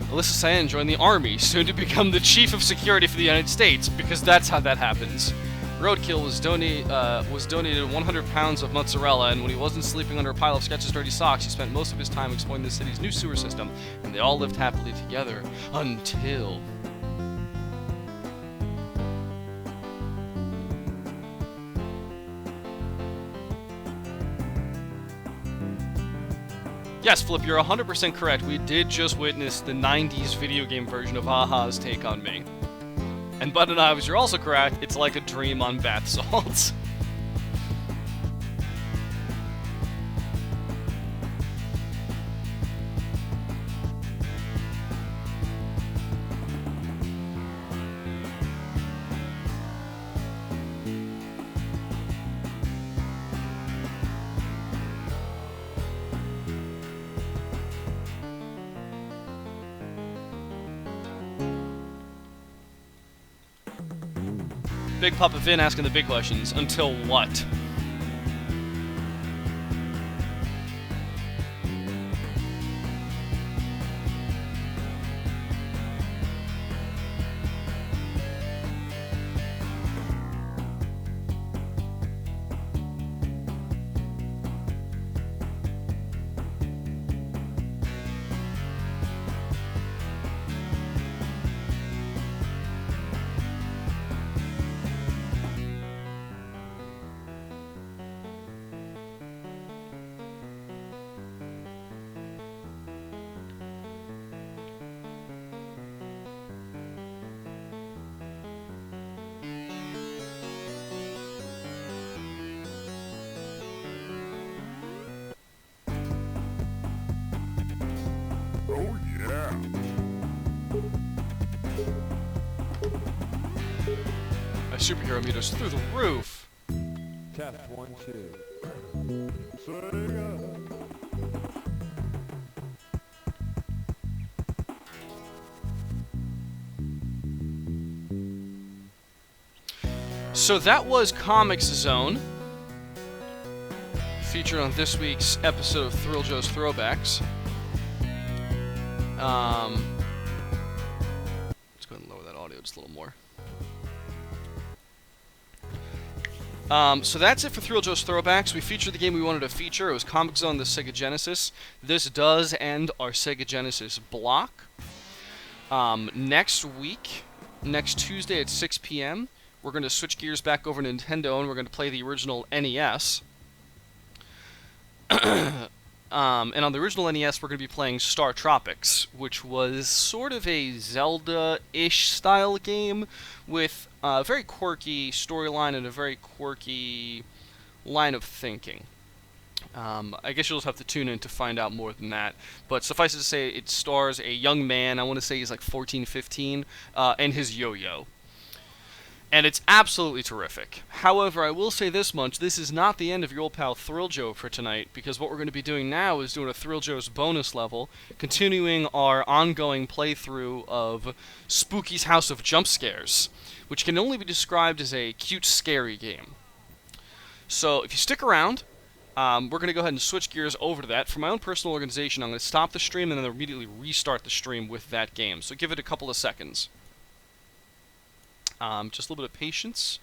Alyssa Cyan joined the army, soon to become the chief of security for the United States, because that's how that happens. Roadkill was donated 100 pounds of mozzarella, and when he wasn't sleeping under a pile of Sketch's dirty socks, he spent most of his time exploring the city's new sewer system, and they all lived happily together until... Yes, Flip, you're 100% correct. We did just witness the 90s video game version of Aha's Take on Me. And Button Knives, you're also correct. It's like a dream on bath salts. Big Papa Vin asking the big questions. Until what? Oh yeah. My superhero meter's through the roof. Test 1, 2. Sega. So that was Comix Zone, featured on this week's episode of Thrilljo's Throwbacks. Let's go ahead and lower that audio just a little more. So that's it for Thrilljo's Throwbacks. We featured the game we wanted to feature. It was Comix Zone, the Sega Genesis. This does end our Sega Genesis block. Next week, next Tuesday at 6 p.m., we're going to switch gears back over to Nintendo, and we're going to play the original NES. And on the original NES, we're going to be playing Star Tropics, which was sort of a Zelda-ish style game with a very quirky storyline and a very quirky line of thinking. I guess you'll just have to tune in to find out more than that. But suffice it to say, it stars a young man, I want to say he's like 14, 15, and his yo-yo. And it's absolutely terrific. However, I will say this much, this is not the end of your old pal Thrilljo for tonight, because what we're going to be doing now is doing a Thrilljo's bonus level, continuing our ongoing playthrough of Spooky's House of Jump Scares, which can only be described as a cute, scary game. So, if you stick around, we're going to go ahead and switch gears over to that. For my own personal organization, I'm going to stop the stream and then immediately restart the stream with that game. So give it a couple of seconds. Just a little bit of patience.